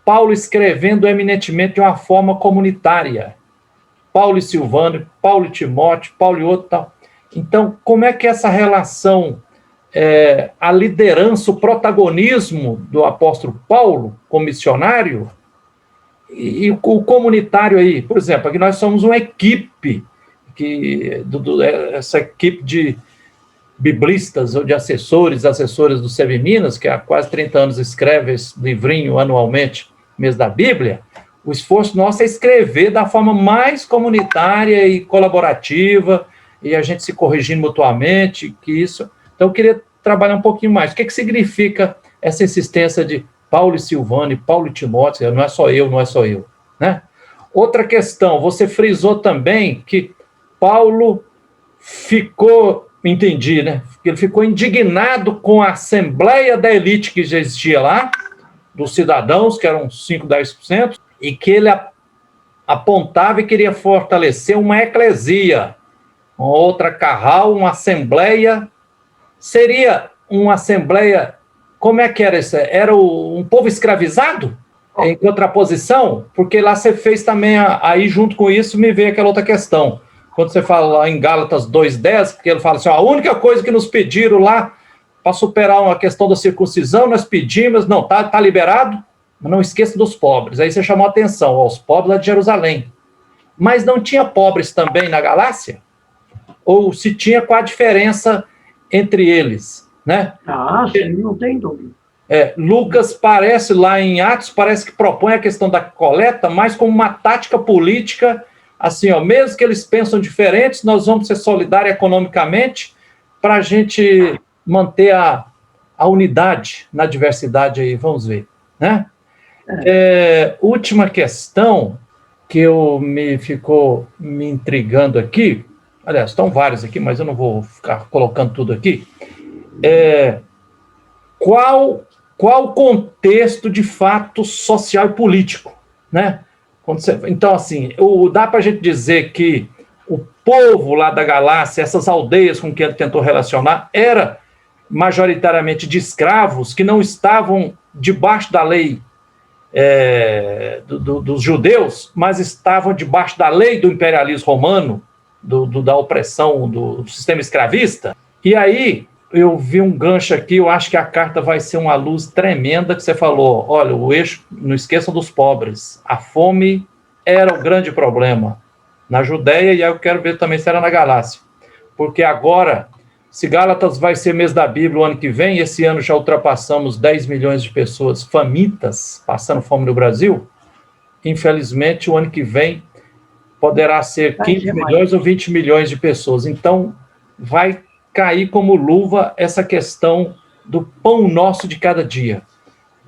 Paulo escrevendo eminentemente de uma forma comunitária, Paulo e Silvano, Paulo e Timóteo, Paulo e outro tal. Então, como é que essa relação, a liderança, o protagonismo do apóstolo Paulo, como missionário, e o comunitário aí? Por exemplo, aqui nós somos uma equipe, essa equipe de biblistas ou de assessoras do SEB Minas, que há quase 30 anos escreve esse livrinho anualmente, mês da Bíblia, o esforço nosso é escrever da forma mais comunitária e colaborativa, e a gente se corrigindo mutuamente, Então, eu queria trabalhar um pouquinho mais. O que significa essa insistência de Paulo e Silvano, e Paulo e Timóteo, não é só eu, né? Outra questão, você frisou também que Paulo entendi, né? Ele ficou indignado com a assembleia da elite que já existia lá, dos cidadãos, que eram 5, 10%, e que ele apontava e queria fortalecer uma eclesia, uma outra carral, uma assembleia. Seria uma assembleia, como é que era isso? Era um povo escravizado? Em contraposição? Porque lá você fez também, aí junto com isso me veio aquela outra questão. Quando você fala lá em Gálatas 2:10, porque ele fala assim, a única coisa que nos pediram lá para superar uma questão da circuncisão, nós pedimos, não, tá liberado, mas não esqueça dos pobres. Aí você chamou a atenção, os pobres lá de Jerusalém. Mas não tinha pobres também na Galácia? Ou se tinha, qual a diferença entre eles, né? Sim, não tem dúvida. Lucas parece, lá em Atos, parece que propõe a questão da coleta, mais como uma tática política, assim, mesmo que eles pensam diferentes, nós vamos ser solidários economicamente para a gente manter a unidade na diversidade aí, vamos ver, né? Última questão que ficou me intrigando aqui, aliás, estão vários aqui, mas eu não vou ficar colocando tudo aqui, qual o contexto de fato social e político, né? Então, assim, dá para a gente dizer que o povo lá da Galácia, essas aldeias com que ele tentou relacionar, era majoritariamente de escravos que não estavam debaixo da lei dos judeus, mas estavam debaixo da lei do imperialismo romano, da opressão do sistema escravista. E aí eu vi um gancho aqui, eu acho que a carta vai ser uma luz tremenda, que você falou, olha, o eixo, não esqueçam dos pobres, a fome era o grande problema na Judéia, e aí eu quero ver também se era na Galácia, porque agora, se Gálatas vai ser mês da Bíblia o ano que vem, esse ano já ultrapassamos 10 milhões de pessoas famintas, passando fome no Brasil, infelizmente o ano que vem poderá ser 15 milhões ou 20 milhões de pessoas, então vai cair como luva essa questão do pão nosso de cada dia.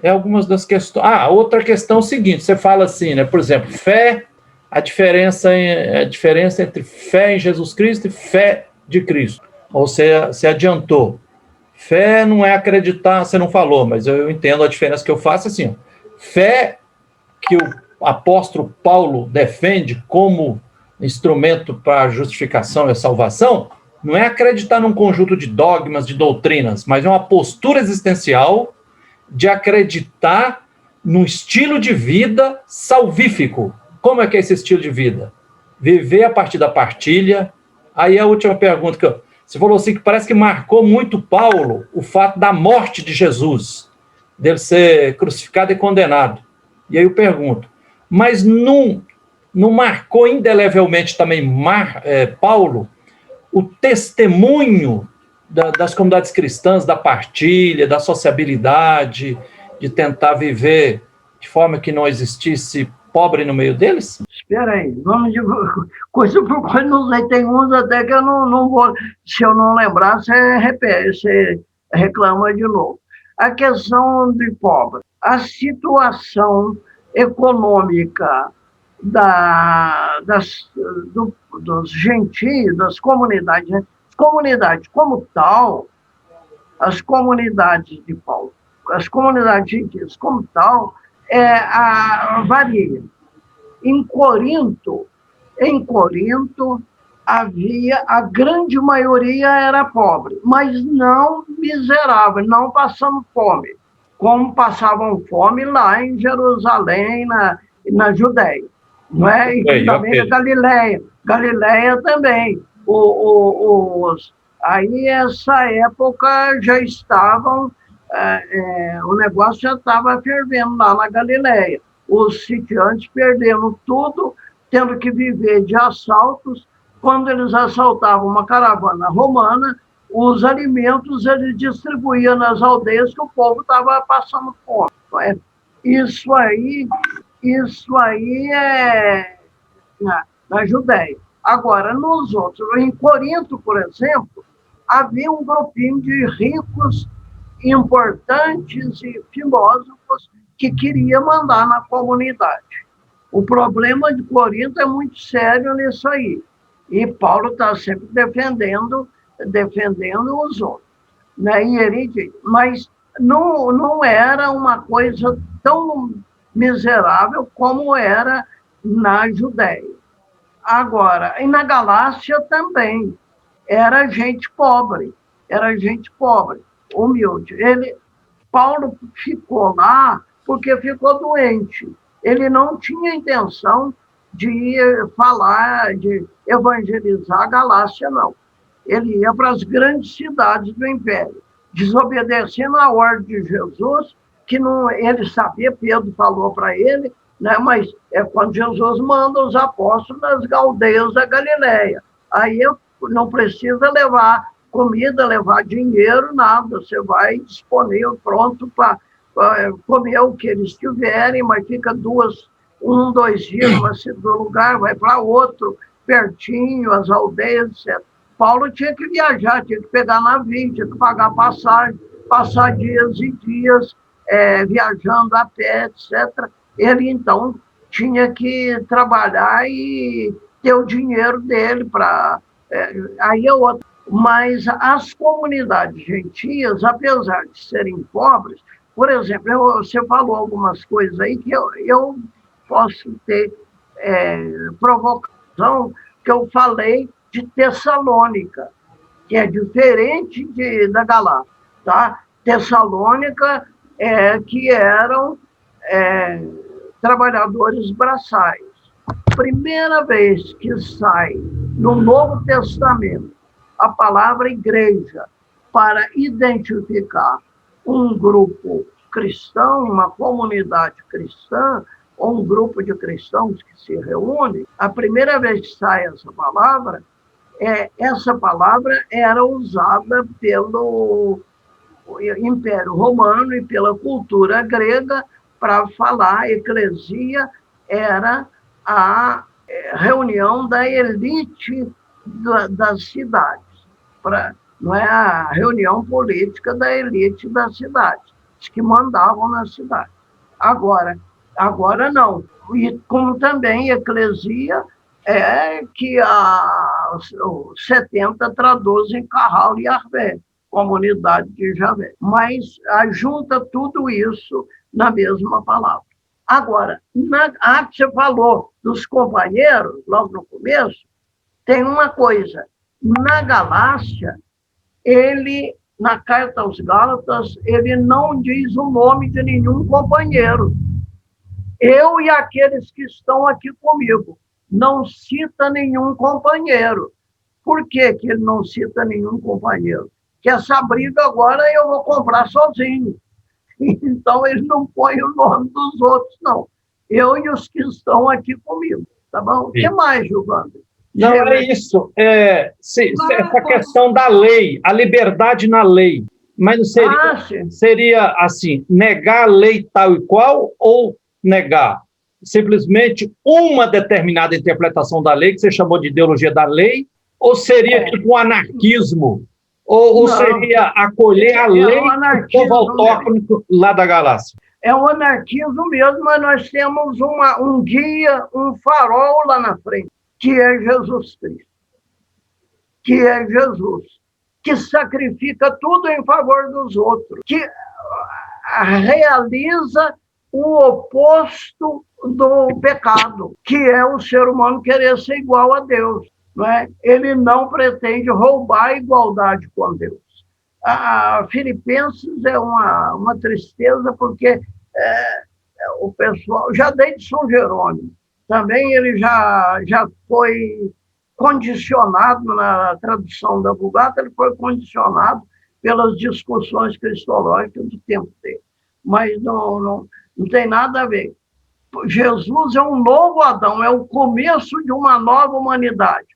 É algumas das questões. Outra questão é o seguinte, você fala assim, né? Por exemplo, fé, a diferença entre fé em Jesus Cristo e fé de Cristo. Ou você adiantou. Fé não é acreditar, você não falou, mas eu entendo a diferença que eu faço assim. Fé que o apóstolo Paulo defende como instrumento para a justificação e a salvação, não é acreditar num conjunto de dogmas, de doutrinas, mas é uma postura existencial de acreditar num estilo de vida salvífico. Como é que é esse estilo de vida? Viver a partir da partilha. Aí a última pergunta que você falou assim, que parece que marcou muito Paulo o fato da morte de Jesus, dele ser crucificado e condenado. E aí eu pergunto, mas não marcou indelevelmente também Paulo o testemunho das comunidades cristãs, da partilha, da sociabilidade, de tentar viver de forma que não existisse pobre no meio deles? Espera aí, vamos de coisa por coisa, não sei, tem uns até que eu não vou, se eu não lembrar, você repete, você reclama de novo. A questão de pobre, a situação econômica dos gentios, das comunidades, né? Comunidades como tal, as comunidades de Paulo, as comunidades gentias como tal, varia. Em Corinto havia, a grande maioria era pobre, mas não miserável, não passando fome, como passavam fome lá em Jerusalém, na Judéia. Não é? E também na Galileia. Galileia também. Aí, essa época, já estavam, o negócio já estava fervendo lá na Galileia. Os sitiantes perdendo tudo, tendo que viver de assaltos. Quando eles assaltavam uma caravana romana, os alimentos eles distribuíam nas aldeias que o povo estava passando fome. Isso aí é na Judéia. Agora, nos outros, em Corinto, por exemplo, havia um grupinho de ricos, importantes e filósofos que queria mandar na comunidade. O problema de Corinto é muito sério nisso aí. E Paulo está sempre defendendo os outros. Né? E ele diz, mas não era uma coisa tão miserável como era na Judéia. Agora, e na Galácia também, era gente pobre, humilde. Paulo ficou lá porque ficou doente. Ele não tinha intenção de falar, de evangelizar a Galácia, não. Ele ia para as grandes cidades do Império, desobedecendo a ordem de Jesus, que não, ele sabia, Pedro falou para ele, né, mas é quando Jesus manda os apóstolos nas aldeias da Galileia. Aí não precisa levar comida, levar dinheiro, nada. Você vai disponível, pronto para comer o que eles tiverem, mas fica 2 dias no lugar, vai para outro, pertinho, as aldeias, etc. Paulo tinha que viajar, tinha que pegar navio, tinha que pagar passagem, passar dias e dias viajando a pé, etc. Ele, então, tinha que trabalhar e ter o dinheiro dele para... aí é outro. Mas as comunidades gentias, apesar de serem pobres, por exemplo, você falou algumas coisas aí que eu posso ter provocação, que eu falei de Tessalônica, que é diferente da Galácia, tá? Tessalônica que eram trabalhadores braçais. Primeira vez que sai no Novo Testamento a palavra igreja para identificar um grupo cristão, uma comunidade cristã, ou um grupo de cristãos que se reúnem, a primeira vez que sai essa palavra era usada pelo Império Romano e pela cultura grega para falar. Eclesia era a reunião da elite das cidades, não é a reunião política da elite das cidades, os que mandavam na cidade. Agora não. E como também eclesia é que os 70 traduzem Carral e Arvé, comunidade de Javé. Mas junta tudo isso na mesma palavra. Agora, que você falou dos companheiros, logo no começo, tem uma coisa. Na Galácia, na carta aos Gálatas, ele não diz o nome de nenhum companheiro. Eu e aqueles que estão aqui comigo. Não cita nenhum companheiro. Por que que ele não cita nenhum companheiro? Que essa briga agora eu vou comprar sozinho. Então, ele não põe o nome dos outros, não. Eu e os que estão aqui comigo, tá bom? O que mais, Giovanni? Não, é isso. Essa questão da lei, a liberdade na lei. Mas não seria assim, negar a lei tal e qual ou negar simplesmente uma determinada interpretação da lei, que você chamou de ideologia da lei, ou seria tipo um anarquismo? Ou seria acolher a lei do povo autóctone lá da Galácia? É um anarquismo mesmo, mas nós temos um guia, um farol lá na frente, que é Jesus Cristo. Que é Jesus, que sacrifica tudo em favor dos outros, que realiza o oposto do pecado, que é o ser humano querer ser igual a Deus. Não é? Ele não pretende roubar a igualdade com Deus. A Filipenses é uma tristeza, porque o pessoal, já desde São Jerônimo, também ele já foi condicionado, na tradução da Vulgata, ele foi condicionado pelas discussões cristológicas do tempo dele. Mas não tem nada a ver. Jesus é um novo Adão, é o começo de uma nova humanidade.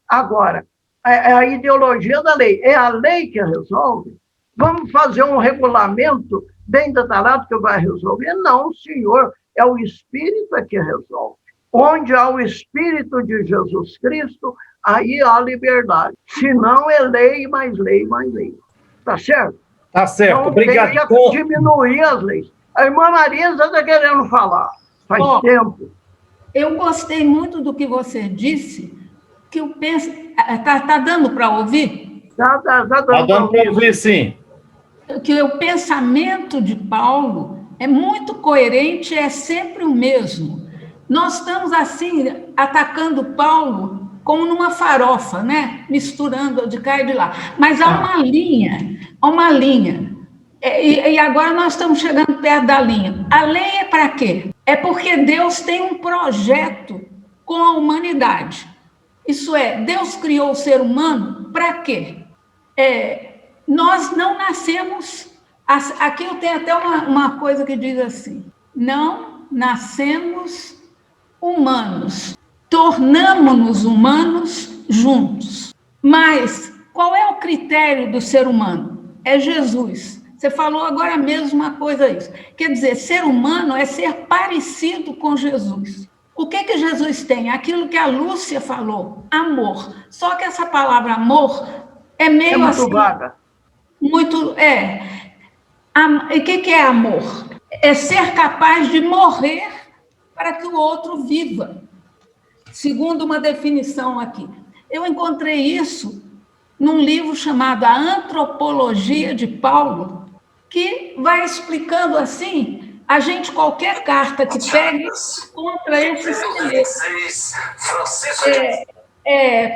Agora, é a ideologia da lei. É a lei que resolve? Vamos fazer um regulamento bem detalhado que vai resolver? Não, senhor. É o Espírito que resolve. Onde há o Espírito de Jesus Cristo, aí há liberdade. Se não, é lei, mais lei, mais lei. Tá certo? Tá certo. Então, obrigado. Tem que diminuir as leis. A irmã Marisa está querendo falar. Faz tempo. Eu gostei muito do que você disse, que eu penso... Está dando para ouvir? Está dando para ouvir, sim. Que o pensamento de Paulo é muito coerente, é sempre o mesmo. Nós estamos, assim, atacando Paulo como numa farofa, né? Misturando de cá e de lá. Mas há uma linha. E agora nós estamos chegando perto da linha. A lei é para quê? É porque Deus tem um projeto com a humanidade. Isso é, Deus criou o ser humano para quê? Nós não nascemos... Aqui eu tenho até uma coisa que diz assim: não nascemos humanos, tornamo-nos humanos juntos. Mas qual é o critério do ser humano? É Jesus. Você falou agora mesmo uma coisa isso. Quer dizer, ser humano é ser parecido com Jesus. O que Jesus tem? Aquilo que a Lúcia falou, amor. Só que essa palavra amor é meio muito assim... vaga. Muito... E o que é amor? É ser capaz de morrer para que o outro viva. Segundo uma definição aqui. Eu encontrei isso num livro chamado A Antropologia de Paulo, que vai explicando assim... qualquer carta que pegue, contra esses três.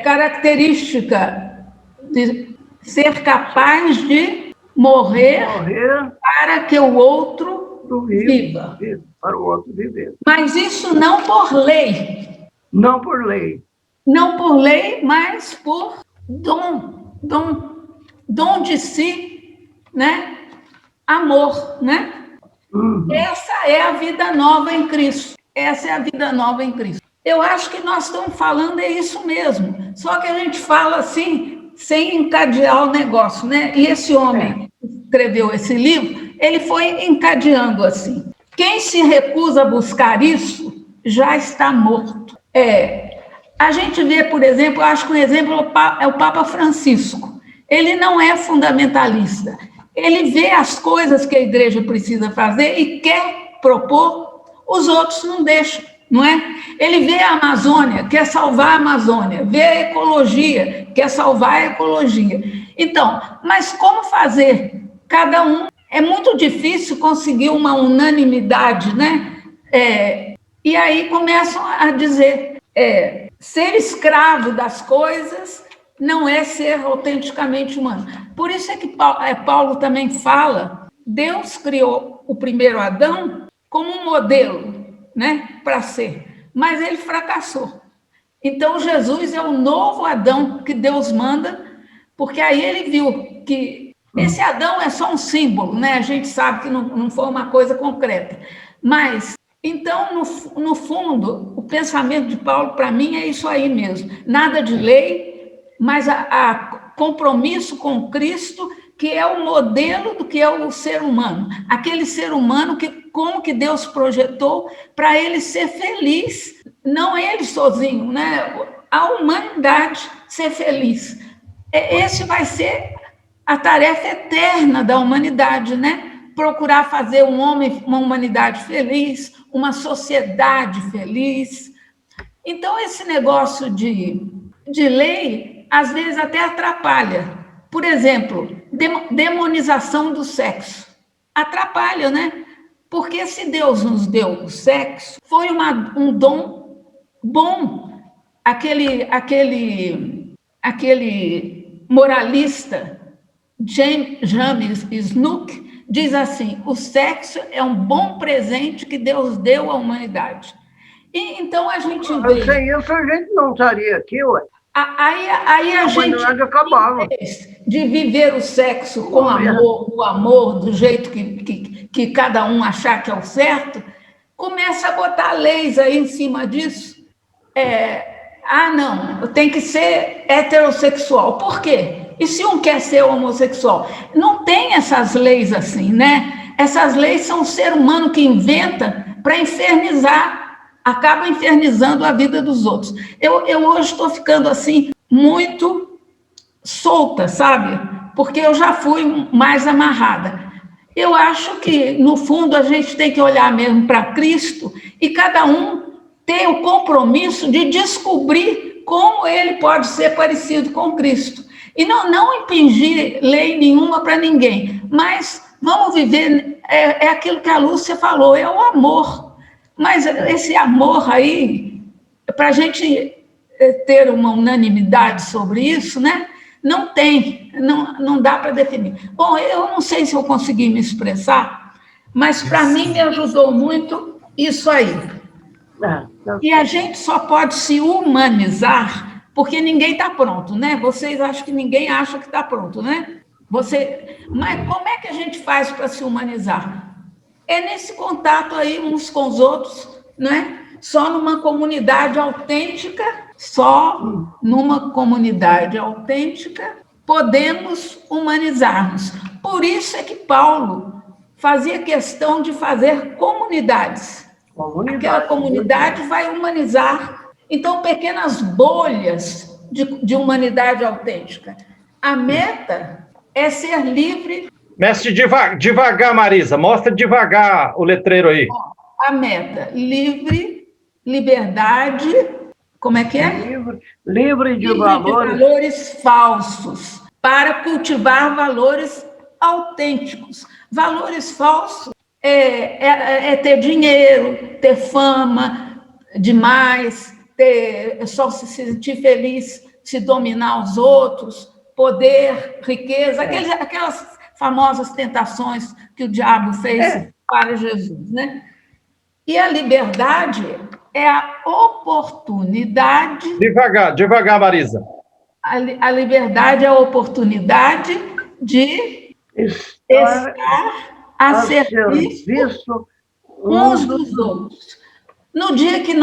Característica de ser capaz de morrer para que o outro viva. Para o outro viver. Mas isso não por lei. Não por lei. Não por lei, mas por dom de si, né? Amor, né? Essa é a vida nova em Cristo. Essa é a vida nova em Cristo. Eu acho que nós estamos falando é isso mesmo. Só que a gente fala assim, sem encadear o negócio, né? E esse homem que escreveu esse livro, ele foi encadeando assim. Quem se recusa a buscar isso, já está morto. A gente vê, por exemplo, eu acho que um exemplo é o Papa Francisco. Ele não é fundamentalista. Ele vê as coisas que a igreja precisa fazer e quer propor, os outros não deixam, não é? Ele vê a Amazônia, quer salvar a Amazônia, vê a ecologia, quer salvar a ecologia. Então, mas como fazer? Cada um, é muito difícil conseguir uma unanimidade, né? E aí começam a dizer, ser escravo das coisas não é ser autenticamente humano. Por isso é que Paulo também fala, Deus criou o primeiro Adão como um modelo, né, para ser, mas ele fracassou. Então, Jesus é o novo Adão que Deus manda, porque aí ele viu que esse Adão é só um símbolo, né? A gente sabe que não foi uma coisa concreta. Mas, então, no fundo, o pensamento de Paulo, para mim, é isso aí mesmo. Nada de lei, mas a compromisso com Cristo, que é o modelo do que é o ser humano. Aquele ser humano como que Deus projetou para ele ser feliz, não ele sozinho, né? A humanidade ser feliz. Esse vai ser a tarefa eterna da humanidade, né? Procurar fazer uma humanidade feliz, uma sociedade feliz. Então, esse negócio de lei, às vezes até atrapalha. Por exemplo, demonização do sexo. Atrapalha, né? Porque se Deus nos deu o sexo, foi um dom bom. Aquele moralista James Snook diz assim, o sexo é um bom presente que Deus deu à humanidade. E então a gente vê... Sem isso a gente não estaria aqui, ué. Aí a gente, de viver o sexo com amor, o amor do jeito que cada um achar que é o certo, começa a botar leis aí em cima disso. Não, tem que ser heterossexual. Por quê? E se um quer ser homossexual? Não tem essas leis assim, né? Essas leis são o ser humano que inventa para infernizar, acaba infernizando a vida dos outros. Eu hoje estou ficando assim, muito solta, sabe? Porque eu já fui mais amarrada. Eu acho que, no fundo, a gente tem que olhar mesmo para Cristo e cada um ter o compromisso de descobrir como ele pode ser parecido com Cristo. E não impingir lei nenhuma para ninguém, mas vamos viver, é aquilo que a Lúcia falou, é o amor. Mas esse amor aí, para a gente ter uma unanimidade sobre isso, né? Não tem, não dá para definir. Bom, eu não sei se eu consegui me expressar, mas para mim me ajudou muito isso aí. E a gente só pode se humanizar porque ninguém está pronto, né? Vocês acham que ninguém acha que está pronto, né? Mas como é que a gente faz para se humanizar? É nesse contato aí uns com os outros, né? Só numa comunidade autêntica, podemos humanizar-nos. Por isso é que Paulo fazia questão de fazer comunidades. Aquela comunidade vai humanizar. Então, pequenas bolhas de humanidade autêntica. A meta é ser livre. Mestre, devagar, Marisa, mostra devagar o letreiro aí. A meta, liberdade, como é que é? Livre de valores falsos, para cultivar valores autênticos. Valores falsos é ter dinheiro, ter fama demais, só se sentir feliz, se dominar os outros, poder, riqueza, aquelas famosas tentações que o diabo fez para Jesus, né? E a liberdade é a oportunidade... Devagar, Marisa. A liberdade é a oportunidade de estar a serviço uns dos outros. No dia que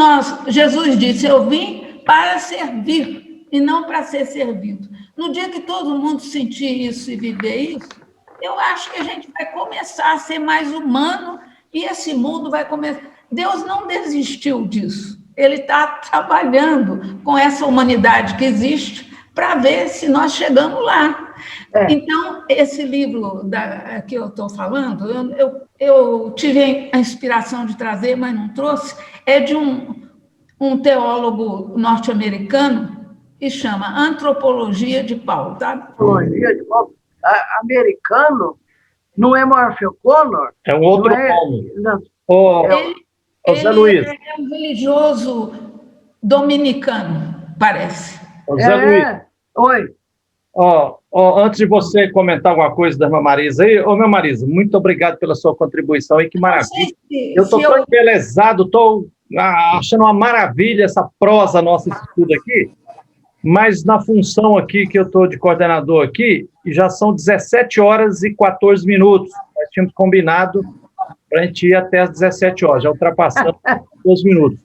Jesus disse, eu vim para servir e não para ser servido. No dia que todo mundo sentir isso e viver isso, eu acho que a gente vai começar a ser mais humano e esse mundo vai começar... Deus não desistiu disso. Ele está trabalhando com essa humanidade que existe para ver se nós chegamos lá. Então, esse livro que eu estou falando, eu tive a inspiração de trazer, mas não trouxe, é de um teólogo norte-americano que chama Antropologia de Paulo. Sabe? Antropologia de Paulo. Americano não é Murphy O'Connor? É um outro nome. Zé Luiz. É um religioso dominicano, parece. Zé Luiz. Oi. Antes de você comentar alguma coisa da irmã Marisa aí, minha Marisa, muito obrigado pela sua contribuição aí, que maravilha. Eu estou tão embelezado, estou achando uma maravilha essa prosa nossa, esse estudo aqui, mas na função aqui que eu estou de coordenador aqui, já são 17 horas e 14 minutos. Nós tínhamos combinado para a gente ir até as 17 horas, já ultrapassamos 2 minutos.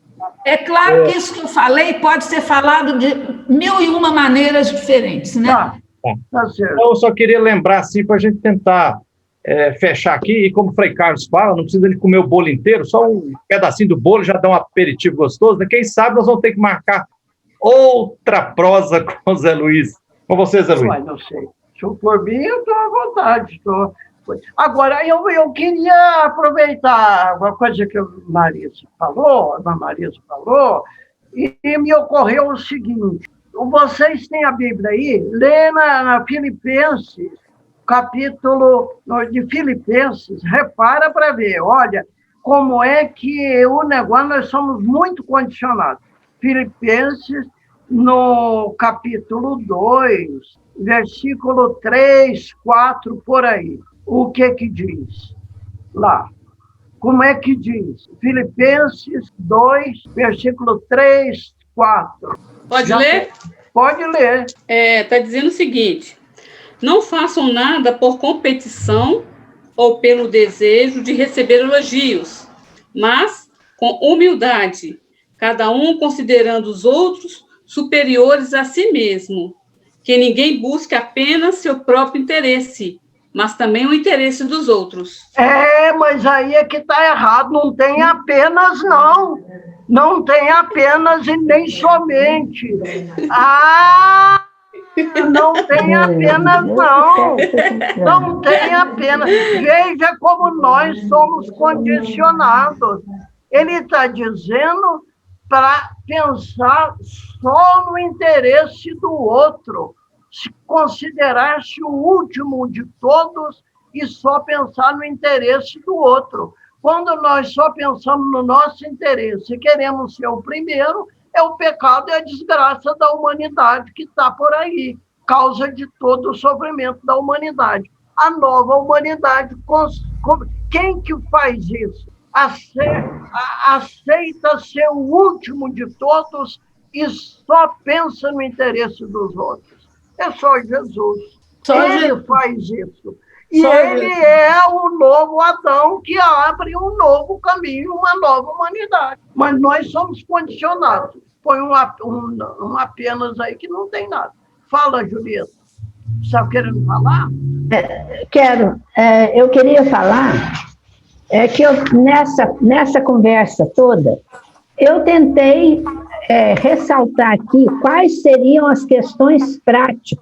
É claro que isso que eu falei pode ser falado de 1001 maneiras diferentes, né? Tá certo. Então, eu só queria lembrar, assim, para a gente tentar fechar aqui, e como o Frei Carlos fala, não precisa de comer o bolo inteiro, só um pedacinho do bolo já dá um aperitivo gostoso, né? Quem sabe nós vamos ter que marcar outra prosa com o Zé Luiz. Com você, Zé Luiz. Não sei. Se por mim, eu estou à vontade. Agora, eu queria aproveitar uma coisa que a Marisa falou, e me ocorreu o seguinte: vocês têm a Bíblia aí? Lê na Filipenses, capítulo de Filipenses, repara para ver, olha, como é que o negócio, nós somos muito condicionados. Filipenses, no capítulo 2, versículo 3, 4, por aí. O que diz lá? Como é que diz? Filipenses 2, versículo 3, 4. Pode ler? Pode ler. Está dizendo o seguinte: não façam nada por competição ou pelo desejo de receber elogios, mas com humildade, cada um considerando os outros superiores a si mesmo. Que ninguém busque apenas seu próprio interesse, mas também o interesse dos outros. Mas aí é que está errado, não tem apenas, não. Não tem apenas e nem somente. Não tem apenas, não. Não tem apenas. Veja como nós somos condicionados. Ele está dizendo para pensar só no interesse do outro, se considerar-se o último de todos e só pensar no interesse do outro. Quando nós só pensamos no nosso interesse e queremos ser o primeiro, é o pecado e a desgraça da humanidade que está por aí, causa de todo o sofrimento da humanidade. A nova humanidade, quem que faz isso? Aceita ser o último de todos e só pensa no interesse dos outros. É só Jesus. Ele faz isso. E ele é o novo Adão que abre um novo caminho, uma nova humanidade. Mas nós somos condicionados. Põe um apenas aí que não tem nada. Fala, Julieta. Está querendo falar? Quero. Eu queria falar que nessa conversa toda, eu tentei ressaltar aqui quais seriam as questões práticas.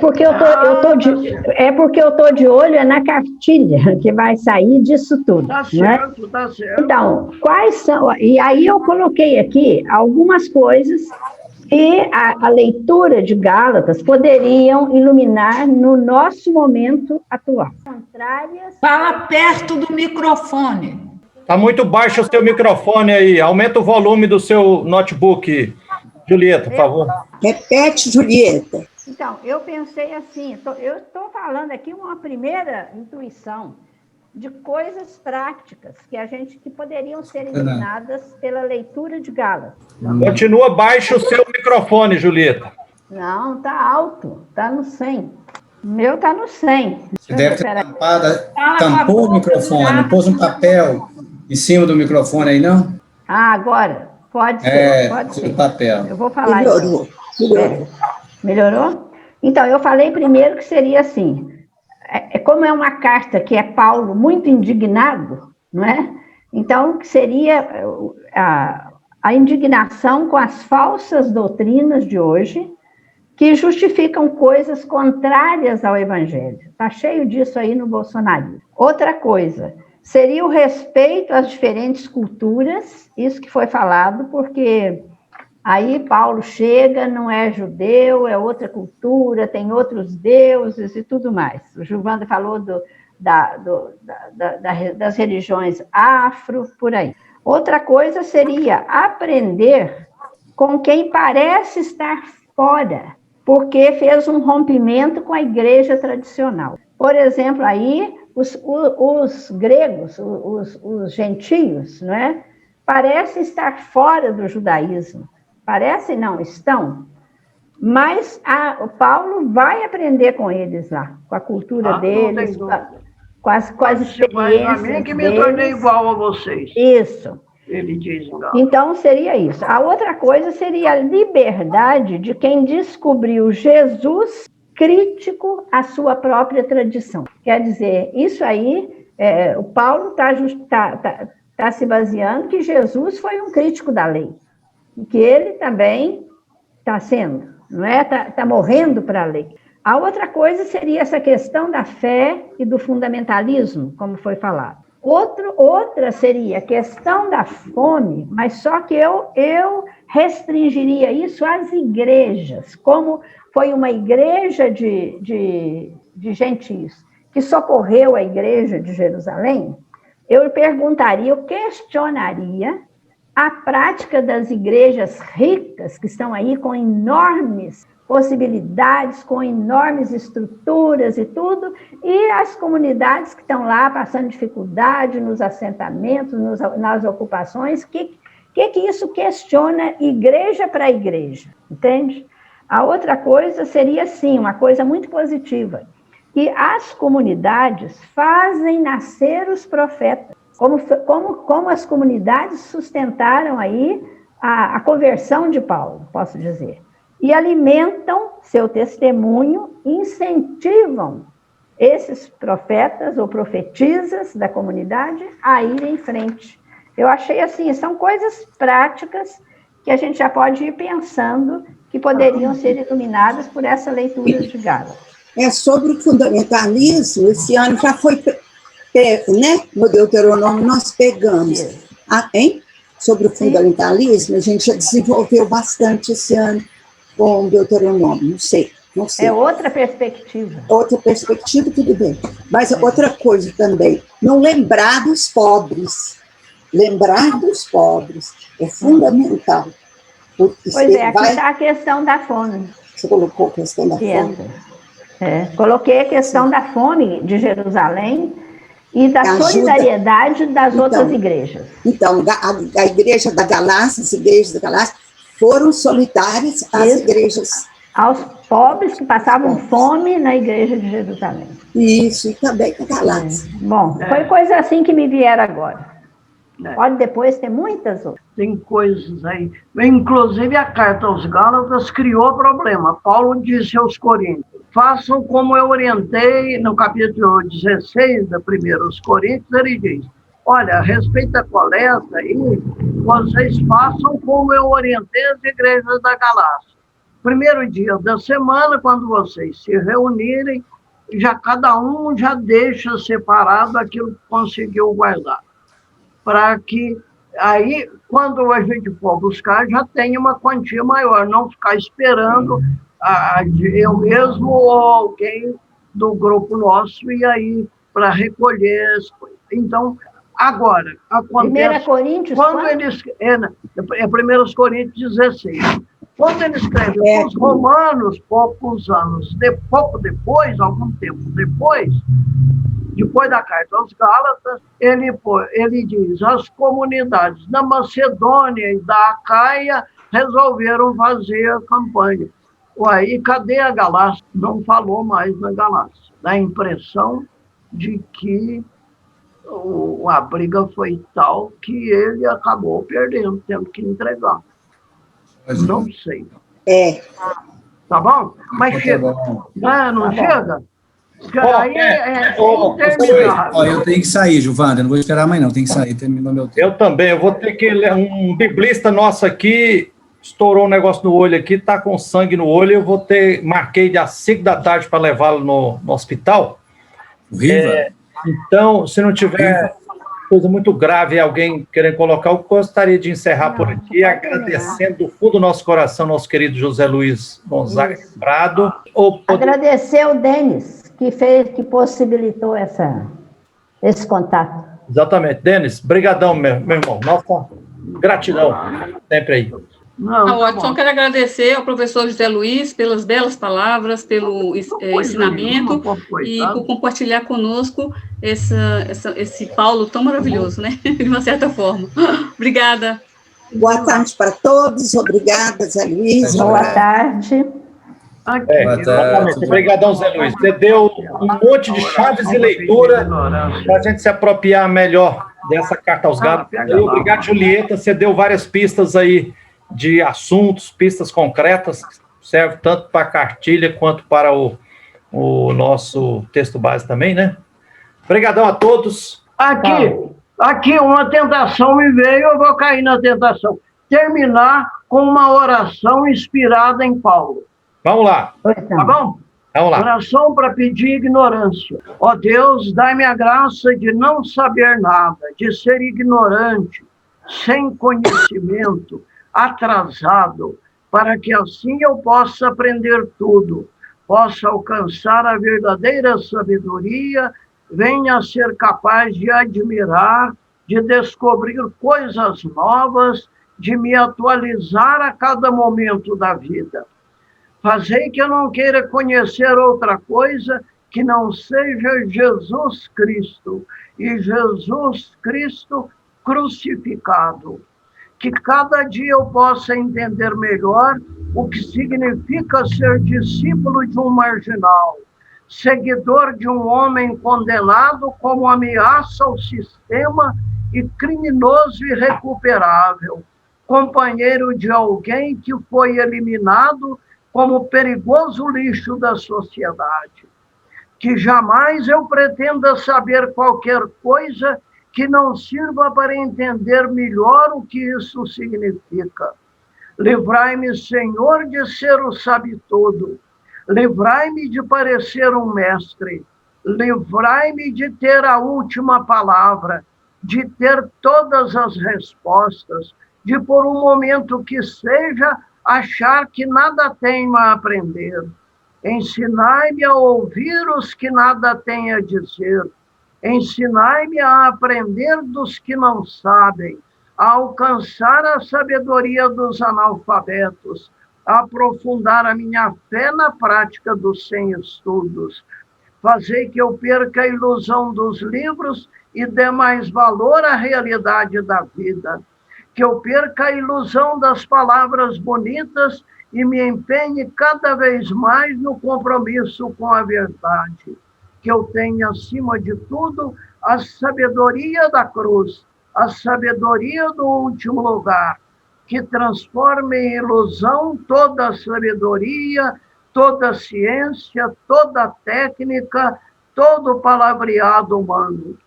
Porque eu tô de olho na cartilha que vai sair disso tudo. Tá certo, né? Tá certo. Então, quais são... E aí eu coloquei aqui algumas coisas que a leitura de Gálatas poderiam iluminar no nosso momento atual. Fala perto do microfone. Está muito baixo o seu microfone aí. Aumenta o volume do seu notebook. Julieta, por favor. Repete, Julieta. Então, eu pensei assim, eu estou falando aqui uma primeira intuição. de coisas práticas que poderiam ser eliminadas pela leitura de Gálatas. Continua baixo o seu microfone, Julieta. Não, está alto, está no 100. O meu está no 100. Você deve ter tampou o microfone, pôs um papel em cima do microfone aí, não? Ah, agora? Pode ser, pode ser. Papel. Eu vou falar. Melhorou. Melhorou? Então, eu falei primeiro que seria assim, como é uma carta que é Paulo muito indignado, não é? Então, que seria a indignação com as falsas doutrinas de hoje, que justificam coisas contrárias ao Evangelho. Está cheio disso aí no bolsonarismo. Outra coisa, seria o respeito às diferentes culturas, isso que foi falado, porque aí Paulo chega, não é judeu, é outra cultura, tem outros deuses e tudo mais. O Giovanni falou das religiões afro, por aí. Outra coisa seria aprender com quem parece estar fora, porque fez um rompimento com a igreja tradicional. Por exemplo, aí os gregos, os gentios, não é? Parecem estar fora do judaísmo. Parecem não, estão. Mas o Paulo vai aprender com eles lá, com a cultura deles, com as experiências deles. Que me tornei igual a vocês. Isso. Ele diz, então, seria isso. A outra coisa seria a liberdade de quem descobriu Jesus crítico à sua própria tradição. Quer dizer, isso aí, o Paulo está se baseando que Jesus foi um crítico da lei, e que ele também está sendo, não é? Está morrendo para a lei. A outra coisa seria essa questão da fé e do fundamentalismo, como foi falado. Outra seria a questão da fome, mas só que eu restringiria isso às igrejas, como foi uma igreja de gentios que socorreu a igreja de Jerusalém, eu perguntaria, eu questionaria a prática das igrejas ricas, que estão aí com enormes possibilidades, com enormes estruturas e tudo, e as comunidades que estão lá passando dificuldade nos assentamentos, nas ocupações, que isso questiona igreja para igreja, entende? A outra coisa seria, sim, uma coisa muito positiva, que as comunidades fazem nascer os profetas, como as comunidades sustentaram aí a conversão de Paulo, posso dizer. E alimentam seu testemunho, incentivam esses profetas ou profetisas da comunidade a irem em frente. Eu achei assim, são coisas práticas que a gente já pode ir pensando que poderiam ser iluminadas por essa leitura de Gálatas. Sobre o fundamentalismo, esse ano já foi, né? No Deuteronômio nós pegamos, hein? Sobre o fundamentalismo, a gente já desenvolveu bastante esse ano com o Deuteronômio, não sei. É outra perspectiva. Outra perspectiva, tudo bem. Mas outra coisa também, não lembrar dos pobres. Lembrar dos pobres é fundamental. Pois aqui está a questão da fome. Você colocou a questão da fome? Coloquei a questão da fome de Jerusalém e da solidariedade das outras igrejas. Então, a igreja da Galácia, as igrejas da Galácia, foram solidárias às igrejas. Aos pobres que passavam fome na igreja de Jerusalém. Isso, e também com a Galácia. Bom, foi coisa assim que me vieram agora. Pode depois ter muitas outras. Tem coisas aí. Inclusive, a carta aos Gálatas criou problema. Paulo disse aos Coríntios, façam como eu orientei no capítulo 16 da 1 Coríntios, ele diz, olha, a respeito da coleta aí, vocês façam como eu orientei as igrejas da Galácia. Primeiro dia da semana, quando vocês se reunirem, já cada um já deixa separado aquilo que conseguiu guardar. Para que aí, quando a gente for buscar, já tenha uma quantia maior, não ficar esperando eu mesmo ou alguém do grupo nosso e aí para recolher as coisas. Então, agora, acontece... 1 Coríntios, quando eles, é 1 Coríntios 16. Quando ele escreve os romanos, pouco depois, algum tempo depois, Depois da carta aos Gálatas, ele diz: as comunidades da Macedônia e da Acaia resolveram fazer a campanha. Uai, cadê a Galácia? Não falou mais na Galácia. Dá a impressão de que a briga foi tal que ele acabou perdendo, tendo que entregar. Não sei. Tá bom? Mas chega. Não chega? Eu tenho que sair, Gilvanda, eu não vou esperar mais não, tem que sair, terminou meu tempo. Eu também, eu vou ter que ler. Um biblista nosso aqui estourou um negócio no olho aqui, tá com sangue no olho, eu vou ter, marquei às 5 da tarde para levá-lo no hospital. Então, se não tiver coisa muito grave, alguém querendo colocar, eu gostaria de encerrar por aqui, agradecendo do fundo do nosso coração, nosso querido José Luiz Gonzaga Prado. Agradecer o Denis, que possibilitou esse contato. Exatamente. Denis, brigadão, meu irmão. Nossa gratidão sempre aí. Ótimo. Só quero agradecer ao professor José Luiz pelas belas palavras, pelo ensinamento e por compartilhar conosco esse Paulo tão maravilhoso, né? De uma certa forma. Obrigada. Boa tarde para todos. Obrigada, Zé Luiz. Boa tarde. Obrigadão, Zé Luiz. Você deu um monte de chaves de leitura para a gente se apropriar melhor dessa carta aos Gálatas. Obrigado, Julieta. Você deu várias pistas aí de assuntos, pistas concretas, que servem tanto para a cartilha quanto para o nosso texto base também, né? Obrigadão a todos. Aqui uma tentação me veio, eu vou cair na tentação. Terminar com uma oração inspirada em Paulo. Vamos lá. Tá bom? Vamos lá. Oração para pedir ignorância. Ó Deus, dai-me a graça de não saber nada, de ser ignorante, sem conhecimento, atrasado, para que assim eu possa aprender tudo, possa alcançar a verdadeira sabedoria, venha a ser capaz de admirar, de descobrir coisas novas, de me atualizar a cada momento da vida. Fazei que eu não queira conhecer outra coisa que não seja Jesus Cristo, e Jesus Cristo crucificado. Que cada dia eu possa entender melhor o que significa ser discípulo de um marginal, seguidor de um homem condenado como ameaça ao sistema e criminoso irrecuperável, companheiro de alguém que foi eliminado como perigoso lixo da sociedade. Que jamais eu pretenda saber qualquer coisa que não sirva para entender melhor o que isso significa. Livrai-me, Senhor, de ser o sabe-tudo. Livrai-me de parecer um mestre. Livrai-me de ter a última palavra, de ter todas as respostas, de por um momento que seja achar que nada tenho a aprender. Ensinai-me a ouvir os que nada têm a dizer. Ensinai-me a aprender dos que não sabem, a alcançar a sabedoria dos analfabetos, a aprofundar a minha fé na prática dos sem estudos. Fazei que eu perca a ilusão dos livros e dê mais valor à realidade da vida. Que eu perca a ilusão das palavras bonitas e me empenhe cada vez mais no compromisso com a verdade. Que eu tenha, acima de tudo, a sabedoria da cruz, a sabedoria do último lugar, que transforme em ilusão toda a sabedoria, toda a ciência, toda a técnica, todo o palavreado humano.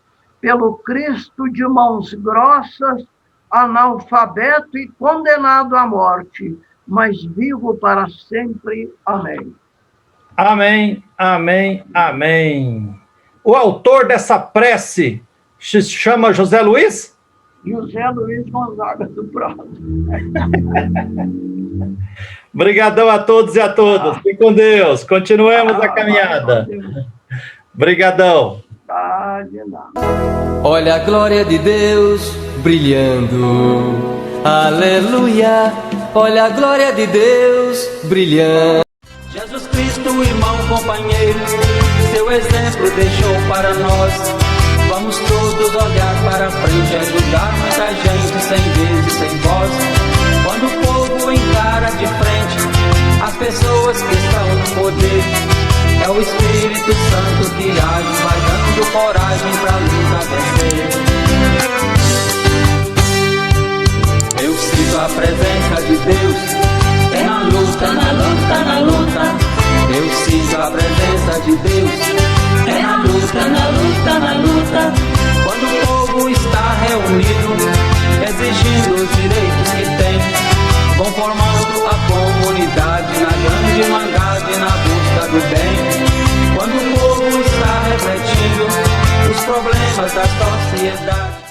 Pelo Cristo de mãos grossas, analfabeto e condenado à morte, mas vivo para sempre. Amém. Amém, amém, amém. O autor dessa prece se chama José Luiz? José Luiz Gonzaga do Prado. Obrigadão a todos e a todas. Fiquem com Deus. Continuemos a caminhada. Obrigadão. De nada. Olha a glória de Deus brilhando. Aleluia. Olha a glória de Deus brilhando. Jesus Cristo justo irmão companheiro, seu exemplo deixou para nós. Vamos todos olhar para frente, ajudar muita gente sem vez e sem voz. Quando o povo encara de frente as pessoas que estão no poder, é o Espírito Santo que age, vai dando coragem pra luta vencer. Eu sinto a presença de Deus, é na luta, na luta, na luta. Eu sinto a presença de Deus, é na luta, na luta, na luta. Quando o povo está reunido, exigindo os direitos que tem, vão formando a comunidade na grande mangada e na busca do bem. Quando o povo está refletindo os problemas da sociedade.